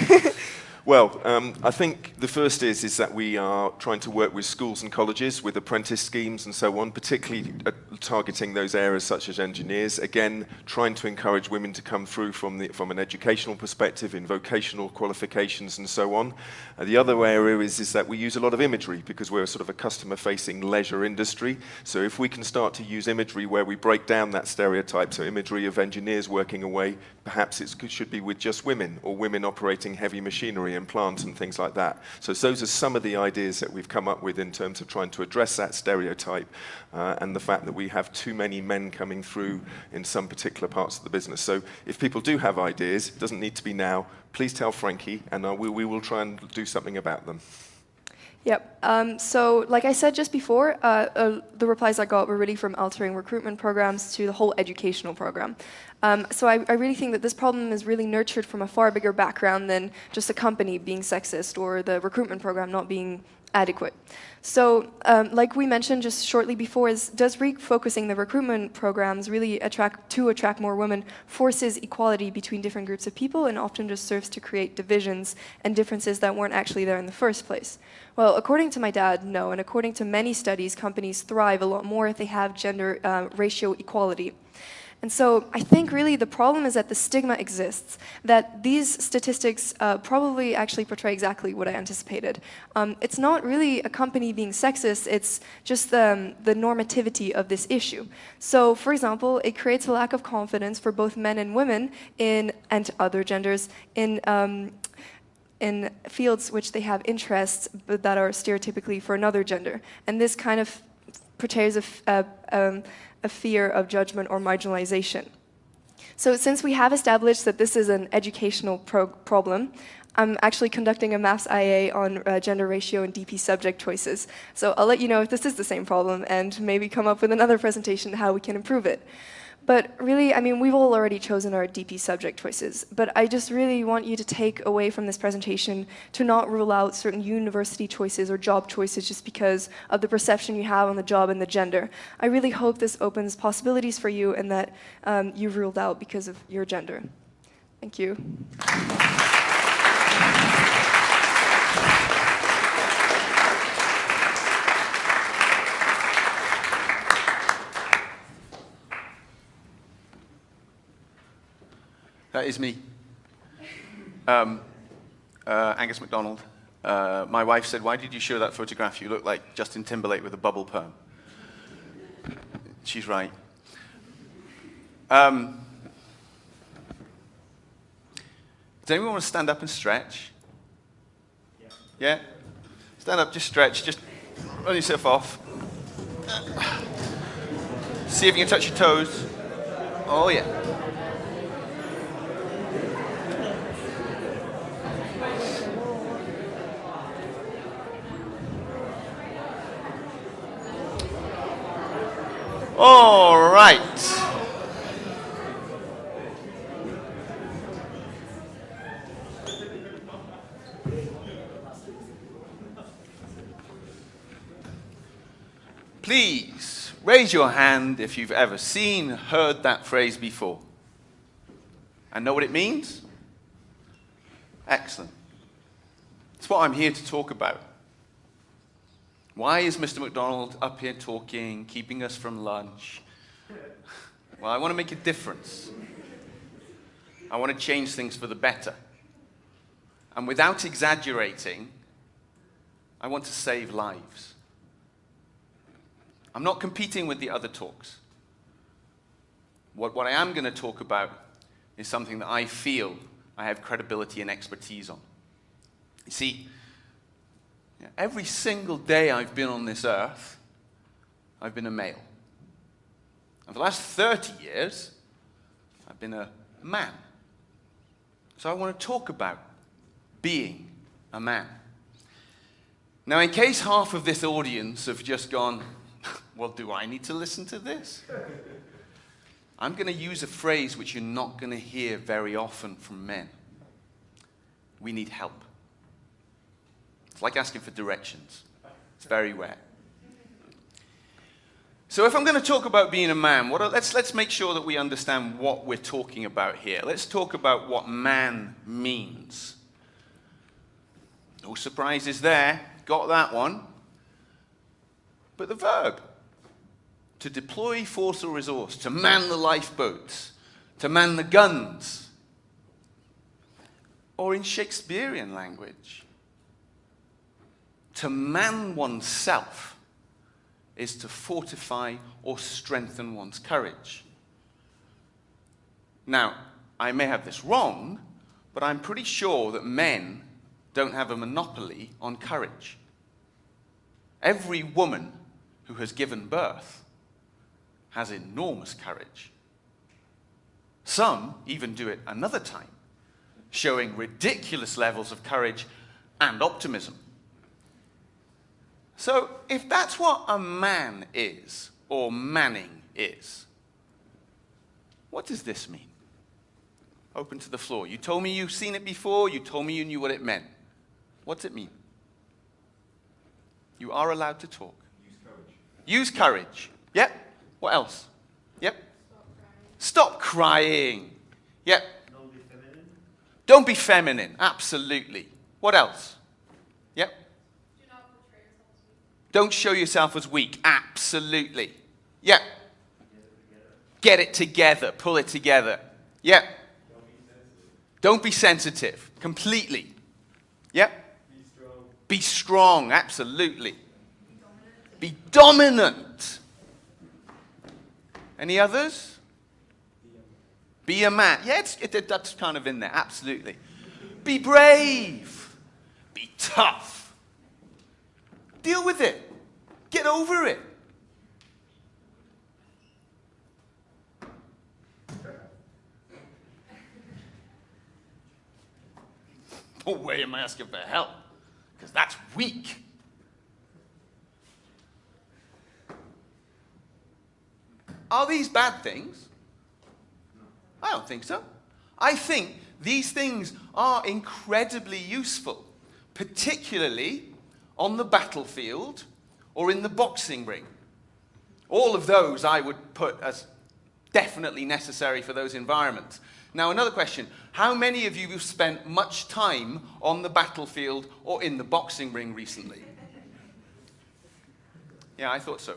Well, I think the first is that we are trying to work with schools and colleges with apprentice schemes and so on, particularly targeting those areas such as engineers. Again, trying to encourage women to come through from an educational perspective in vocational qualifications and so on. The other area is that we use a lot of imagery because we're sort of a customer-facing leisure industry. So if we can start to use imagery where we break down that stereotype, so imagery of engineers working away, perhaps it should be with just women or women operating heavy machinery and plants and things like that. So those are some of the ideas that we've come up with in terms of trying to address that stereotype and the fact that we have too many men coming through in some particular parts of the business. So if people do have ideas, it doesn't need to be now, please tell Frankie, and we will try and do something about them. Yep. So like I said just before, the replies I got were really from altering recruitment programs to the whole educational program. So I really think that this problem is really nurtured from a far bigger background than just a company being sexist or the recruitment program not being adequate. So like we mentioned just shortly before, does refocusing the recruitment programs really attract more women forces equality between different groups of people and often just serves to create divisions and differences that weren't actually there in the first place? Well, according to my dad, no, and according to many studies, companies thrive a lot more if they have gender ratio equality. And so I think really the problem is that the stigma exists, that these statistics probably actually portray exactly what I anticipated. It's not really a company being sexist, it's just the normativity of this issue. So for example, it creates a lack of confidence for both men and women and other genders in fields which they have interests but that are stereotypically for another gender. And this kind of portrays a fear of judgment or marginalization. So since we have established that this is an educational problem, I'm actually conducting a maths IA on gender ratio and DP subject choices. So I'll let you know if this is the same problem and maybe come up with another presentation how we can improve it. But really, I mean, we've all already chosen our DP subject choices, but I just really want you to take away from this presentation to not rule out certain university choices or job choices just because of the perception you have on the job and the gender. I really hope this opens possibilities for you and that you've ruled out because of your gender. Thank you. That is me. Angus Macdonald. My wife said, "Why did you show that photograph? You look like Justin Timberlake with a bubble perm." She's right. Does anyone want to stand up and stretch? Yeah? Stand up, just stretch, just run yourself off. See if you can touch your toes. Oh, yeah. All right. Please raise your hand if you've ever seen, heard that phrase before. And know what it means? Excellent. It's what I'm here to talk about. Why is Mr. Macdonald up here talking, keeping us from lunch? Well, I want to make a difference. I want to change things for the better. And without exaggerating, I want to save lives. I'm not competing with the other talks. What I am going to talk about is something that I feel I have credibility and expertise on. You see, every single day I've been on this earth, I've been a male. And for the last 30 years, I've been a man. So I want to talk about being a man. Now, in case half of this audience have just gone, well, do I need to listen to this? I'm going to use a phrase which you're not going to hear very often from men. We need help. It's like asking for directions. It's very rare. So if I'm going to talk about being a man, let's make sure that we understand what we're talking about here. Let's talk about what man means. No surprises there. Got that one. But the verb, to deploy force or resource, to man the lifeboats, to man the guns, or in Shakespearean language, to man oneself is to fortify or strengthen one's courage. Now, I may have this wrong, but I'm pretty sure that men don't have a monopoly on courage. Every woman who has given birth has enormous courage. Some even do it another time, showing ridiculous levels of courage and optimism. So, if that's what a man is, or manning is, what does this mean? Open to the floor. You told me you've seen it before, you told me you knew what it meant. What's it mean? You are allowed to talk. Use courage. Use courage. Yep. What else? Yep. Stop crying. Yep. Don't be feminine. Don't be feminine. Absolutely. What else? Yep. Don't show yourself as weak. Absolutely. Yep. Get it together. Pull it together. Yep. Don't be sensitive. Completely. Yep. Be strong. Be strong. Absolutely. Be dominant. Any others? Be a man. Yeah, that's kind of in there. Absolutely. Be brave. Be tough. Deal with it. Get over it. No way am I asking for help, because that's weak. Are these bad things? I don't think so. I think these things are incredibly useful, particularly on the battlefield or in the boxing ring. All of those I would put as definitely necessary for those environments. Now, another question. How many of you have spent much time on the battlefield or in the boxing ring recently? Yeah, I thought so.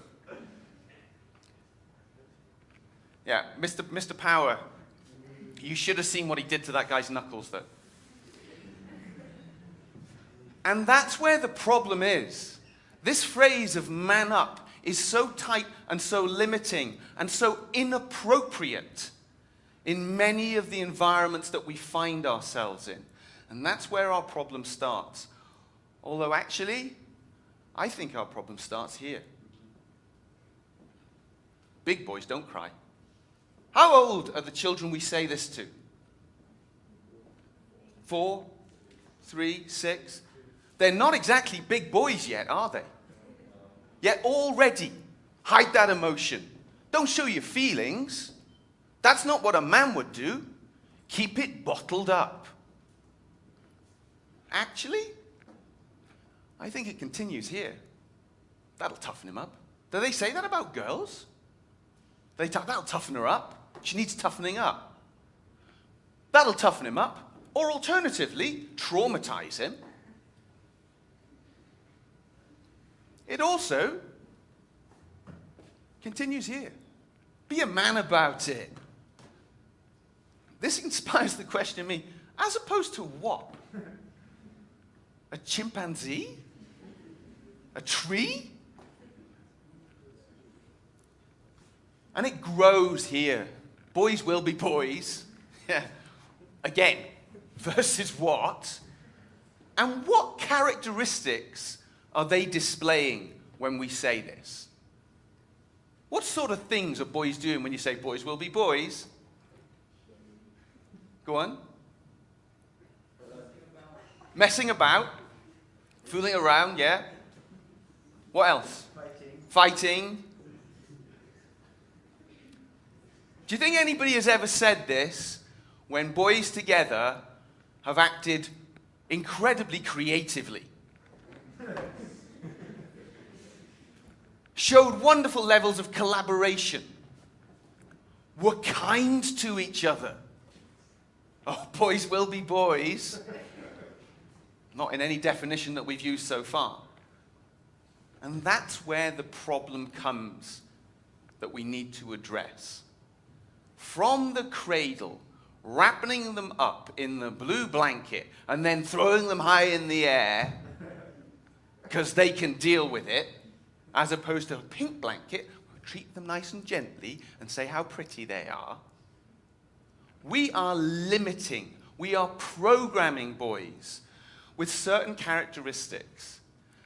Yeah, Mr. Power, you should have seen what he did to that guy's knuckles, though. And that's where the problem is. This phrase of man up is so tight and so limiting and so inappropriate in many of the environments that we find ourselves in. And that's where our problem starts. Although actually, I think our problem starts here. Big boys don't cry. How old are the children we say this to? 4, 3, 6? They're not exactly big boys yet, are they? Yet already, hide that emotion. Don't show your feelings. That's not what a man would do. Keep it bottled up. Actually, I think it continues here. That'll toughen him up. Do they say that about girls? That'll toughen her up. She needs toughening up. That'll toughen him up. Or alternatively, traumatize him. It also continues here. Be a man about it. This inspires the question in me, as opposed to what? A chimpanzee? A tree? And it grows here. Boys will be boys. Yeah. Again, versus what? And what characteristics are they displaying when we say this? What sort of things are boys doing when you say boys will be boys? Go on. Messing about. Fooling around, yeah. What else? Fighting. Do you think anybody has ever said this when boys together have acted incredibly creatively? Showed wonderful levels of collaboration. Were kind to each other. Oh, boys will be boys. Not in any definition that we've used so far. And that's where the problem comes that we need to address. From the cradle, wrapping them up in the blue blanket and then throwing them high in the air because they can deal with it, as opposed to a pink blanket, we'll treat them nice and gently and say how pretty they are. We are limiting, we are programming boys with certain characteristics.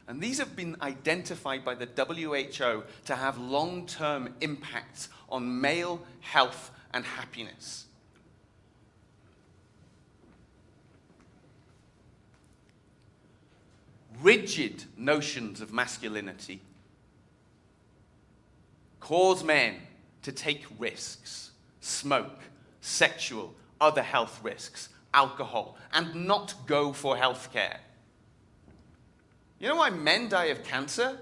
And these have been identified by the WHO to have long-term impacts on male health and happiness. Rigid notions of masculinity cause men to take risks, smoke, sexual, other health risks, alcohol, and not go for health care. You know why men die of cancer?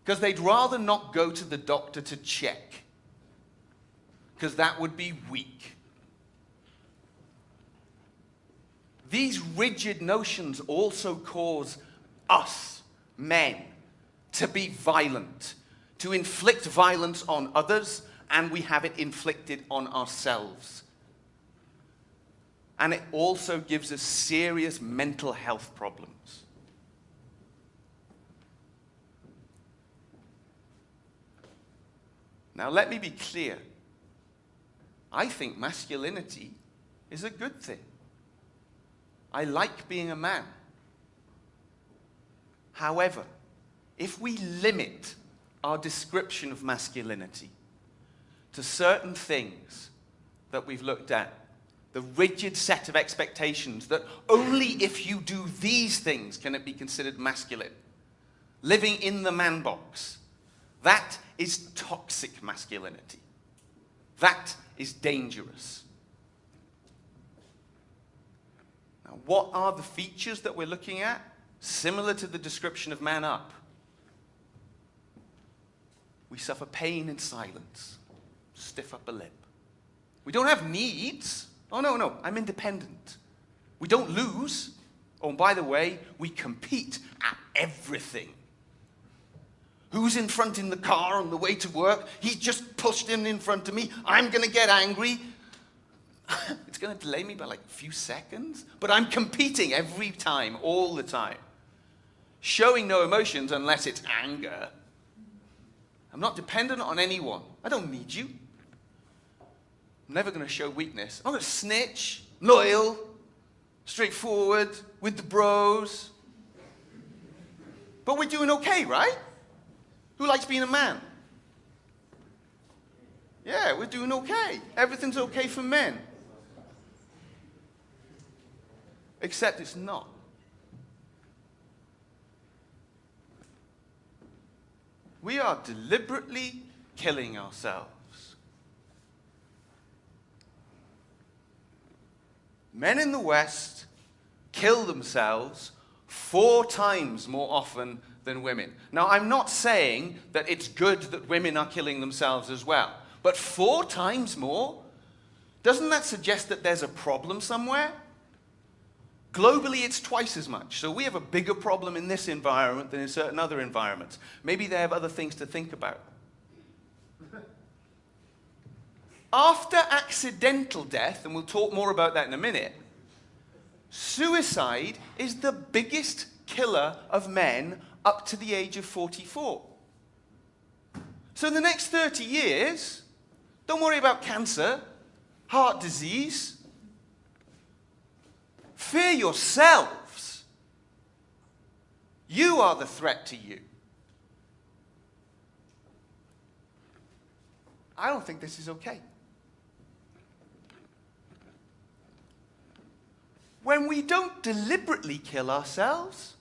Because they'd rather not go to the doctor to check, because that would be weak. These rigid notions also cause us, men, to be violent, to inflict violence on others, and we have it inflicted on ourselves. And it also gives us serious mental health problems. Now, let me be clear. I think masculinity is a good thing. I like being a man. However, if we limit our description of masculinity to certain things that we've looked at, the rigid set of expectations that only if you do these things can it be considered masculine, living in the man box, that is toxic masculinity. That is dangerous. Now, what are the features that we're looking at? Similar to the description of man up. We suffer pain in silence. Stiff upper lip. We don't have needs. Oh, no, I'm independent. We don't lose. Oh, and by the way, we compete at everything. Who's in front in the car on the way to work? He just pushed in front of me. I'm going to get angry. It's going to delay me by like a few seconds. But I'm competing every time, all the time. Showing no emotions unless it's anger. I'm not dependent on anyone. I don't need you. I'm never going to show weakness. I'm going to snitch, loyal, straightforward, with the bros. But we're doing okay, right? Who likes being a man? Yeah, we're doing okay. Everything's okay for men. Except it's not. We are deliberately killing ourselves. Men in the West kill themselves 4 times more often than women. Now, I'm not saying that it's good that women are killing themselves as well, but 4 times more? Doesn't that suggest that there's a problem somewhere? Globally, it's twice as much. So we have a bigger problem in this environment than in certain other environments. Maybe they have other things to think about. After accidental death, and we'll talk more about that in a minute, suicide is the biggest killer of men up to the age of 44. So in the next 30 years, don't worry about cancer, heart disease. Fear yourselves. You are the threat to you. I don't think this is okay. When we don't deliberately kill ourselves,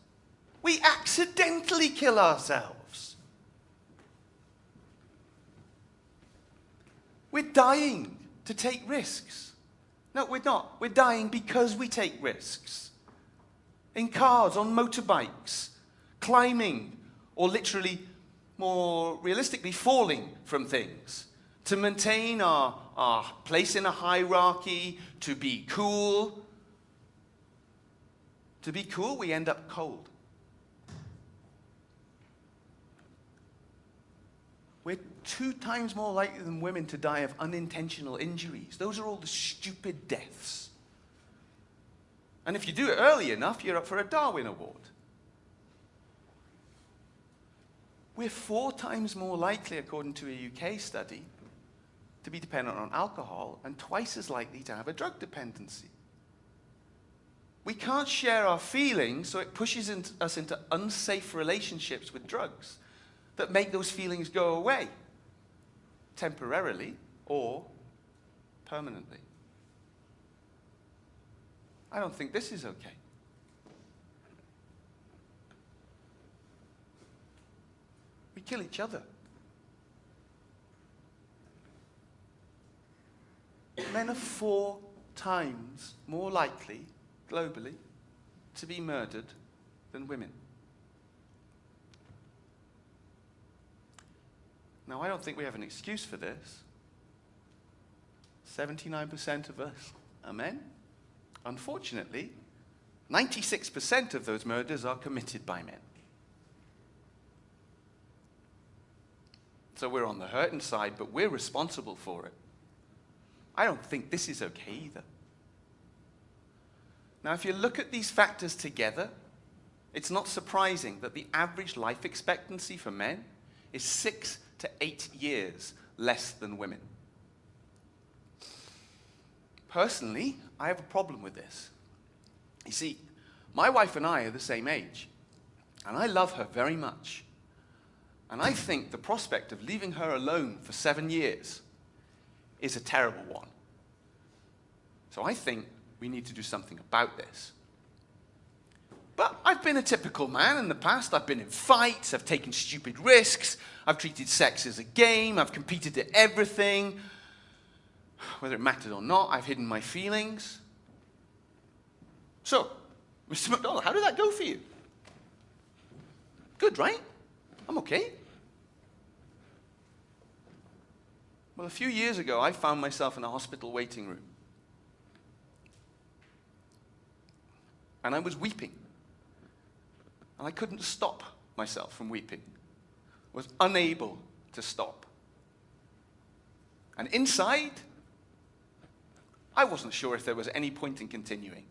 we accidentally kill ourselves. We're dying to take risks. No, we're not. We're dying because we take risks. In cars, on motorbikes, climbing, or literally, more realistically, falling from things. To maintain our place in a hierarchy, to be cool. To be cool, we end up cold. We're 2 times more likely than women to die of unintentional injuries. Those are all the stupid deaths. And if you do it early enough, you're up for a Darwin Award. We're 4 times more likely, according to a UK study, to be dependent on alcohol and twice as likely to have a drug dependency. We can't share our feelings, so it pushes us into unsafe relationships with drugs that make those feelings go away, temporarily or permanently. I don't think this is okay. We kill each other. Men are 4 times more likely, globally, to be murdered than women. Now, I don't think we have an excuse for this. 79% of us are men. Unfortunately, 96% of those murders are committed by men. So we're on the hurting side, but we're responsible for it. I don't think this is okay either. Now, if you look at these factors together, it's not surprising that the average life expectancy for men is 6 to 8 years less than women. Personally, I have a problem with this. You see, my wife and I are the same age, and I love her very much. And I think the prospect of leaving her alone for 7 years is a terrible one. So I think we need to do something about this. But I've been a typical man in the past. I've been in fights, I've taken stupid risks, I've treated sex as a game, I've competed at everything. Whether it mattered or not, I've hidden my feelings. So, Mr. Macdonald, how did that go for you? Good, right? I'm okay. Well, a few years ago, I found myself in a hospital waiting room. And I was weeping. And I couldn't stop myself from weeping. I was unable to stop. And inside, I wasn't sure if there was any point in continuing.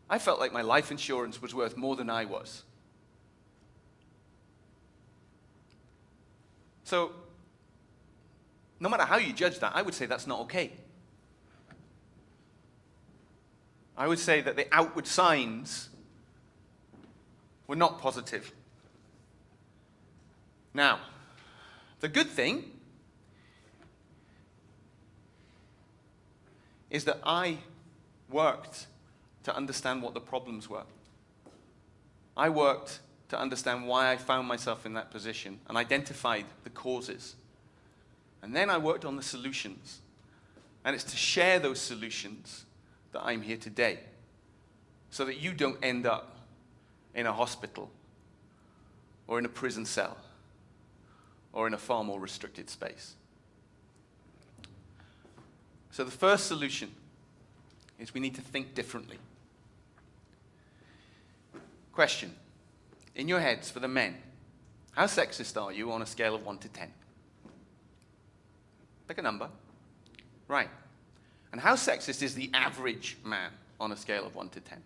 I felt like my life insurance was worth more than I was. So, no matter how you judge that, I would say that's not okay. I would say that the outward signs were not positive. Now, the good thing is that I worked to understand what the problems were. I worked to understand why I found myself in that position and identified the causes. And then I worked on the solutions. And it's to share those solutions that I'm here today, so that you don't end up in a hospital or in a prison cell or in a far more restricted space. So the first solution is we need to think differently. Question. In your heads, for the men, how sexist are you on a scale of 1 to 10? Pick a number. Right. And how sexist is the average man on a scale of 1 to 10?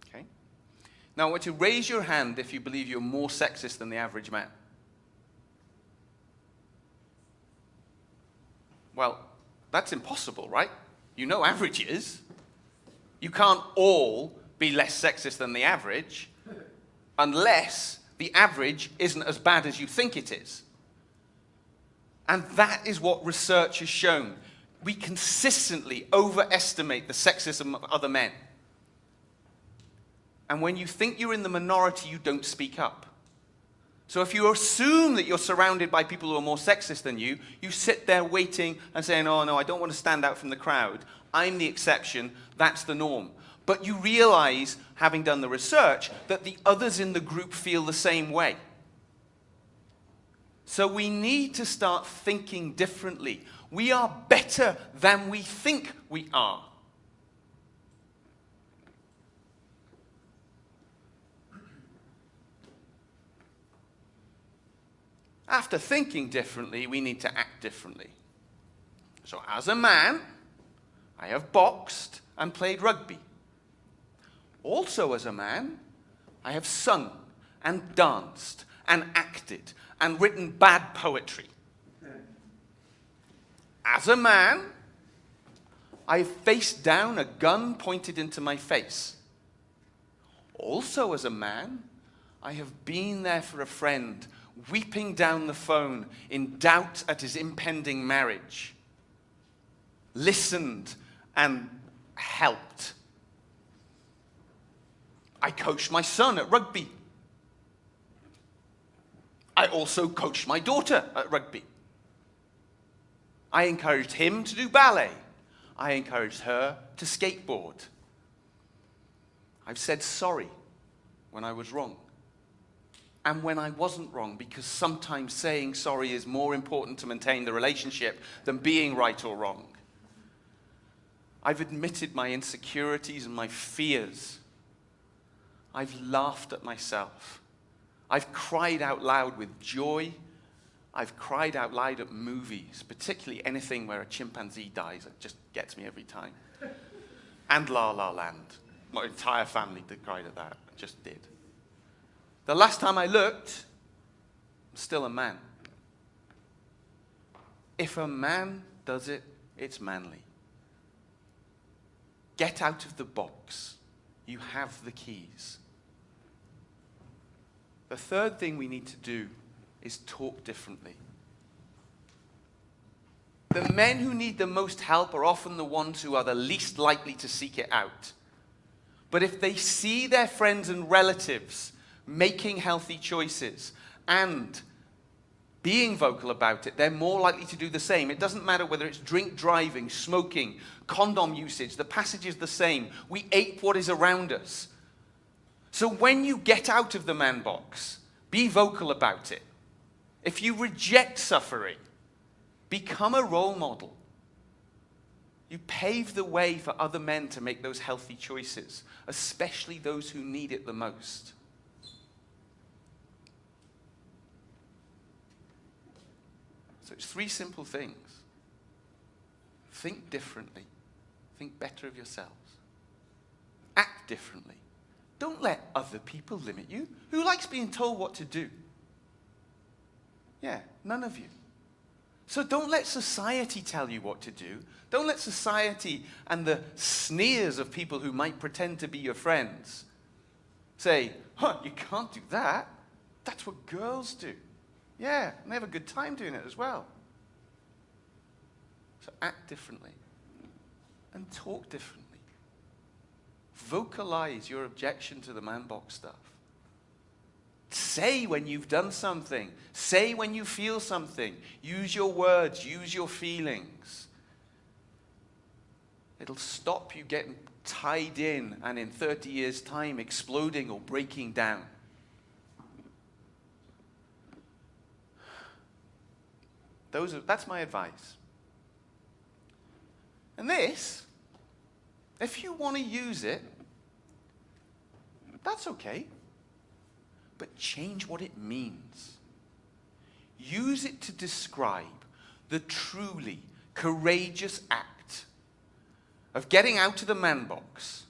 Okay. Now I want you to raise your hand if you believe you're more sexist than the average man. Well, that's impossible, right? You know average is. You can't all be less sexist than the average unless the average isn't as bad as you think it is. And that is what research has shown. We consistently overestimate the sexism of other men. And when you think you're in the minority, you don't speak up. So if you assume that you're surrounded by people who are more sexist than you, you sit there waiting and saying, oh no, I don't want to stand out from the crowd. I'm the exception, that's the norm. But you realize, having done the research, that the others in the group feel the same way. So we need to start thinking differently. We are better than we think we are. After thinking differently, we need to act differently. So as a man, I have boxed and played rugby. Also as a man, I have sung and danced and acted and written bad poetry. As a man, I have faced down a gun pointed into my face. Also as a man, I have been there for a friend, weeping down the phone in doubt at his impending marriage. Listened and helped. I coached my son at rugby. I also coached my daughter at rugby. I encouraged him to do ballet. I encouraged her to skateboard. I've said sorry when I was wrong. And when I wasn't wrong, because sometimes saying sorry is more important to maintain the relationship than being right or wrong. I've admitted my insecurities and my fears. I've laughed at myself. I've cried out loud with joy. I've cried out loud at movies, particularly anything where a chimpanzee dies. It just gets me every time. And La La Land. My entire family did cry at that. I just did. The last time I looked, I'm still a man. If a man does it, it's manly. Get out of the box. You have the keys. The third thing we need to do is talk differently. The men who need the most help are often the ones who are the least likely to seek it out. But if they see their friends and relatives making healthy choices and being vocal about it, they're more likely to do the same. It doesn't matter whether it's drink driving, smoking, condom usage, the passage is the same. We ape what is around us. So when you get out of the man box, be vocal about it. If you reject suffering, become a role model. You pave the way for other men to make those healthy choices, especially those who need it the most. So it's 3 simple things. Think differently. Think better of yourselves. Act differently. Don't let other people limit you. Who likes being told what to do? Yeah, none of you. So don't let society tell you what to do. Don't let society and the sneers of people who might pretend to be your friends say, huh, you can't do that. That's what girls do. Yeah, and they have a good time doing it as well. So act differently and talk differently. Vocalize your objection to the man box stuff. Say when you've done something. Say when you feel something. Use your words. Use your feelings. It'll stop you getting tied in and in 30 years' time exploding or breaking down. That's my advice. And this, if you want to use it, that's okay. But change what it means. Use it to describe the truly courageous act of getting out of the man box,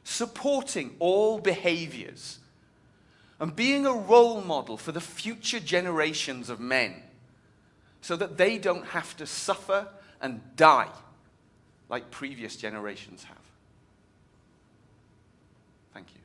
supporting all behaviors, and being a role model for the future generations of men so that they don't have to suffer and die like previous generations have. Thank you.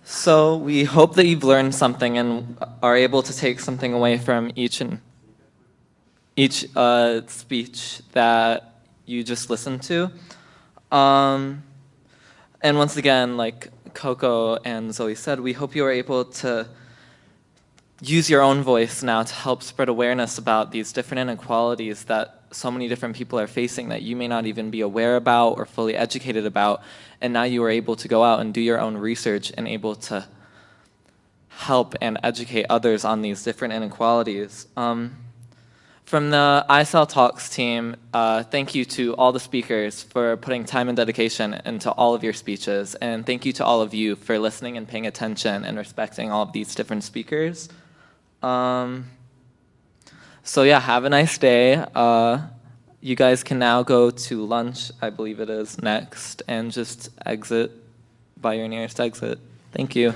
So we hope that you've learned something and are able to take something away from each speech that you just listened to. And once again, like Coco and Zoe said, we hope you are able to use your own voice now to help spread awareness about these different inequalities that so many different people are facing that you may not even be aware about or fully educated about. And now you are able to go out and do your own research and able to help and educate others on these different inequalities. From the ISL Talx team, thank you to all the speakers for putting time and dedication into all of your speeches. And thank you to all of you for listening and paying attention and respecting all of these different speakers. So yeah, have a nice day. You guys can now go to lunch, I believe it is next, and just exit by your nearest exit. Thank you.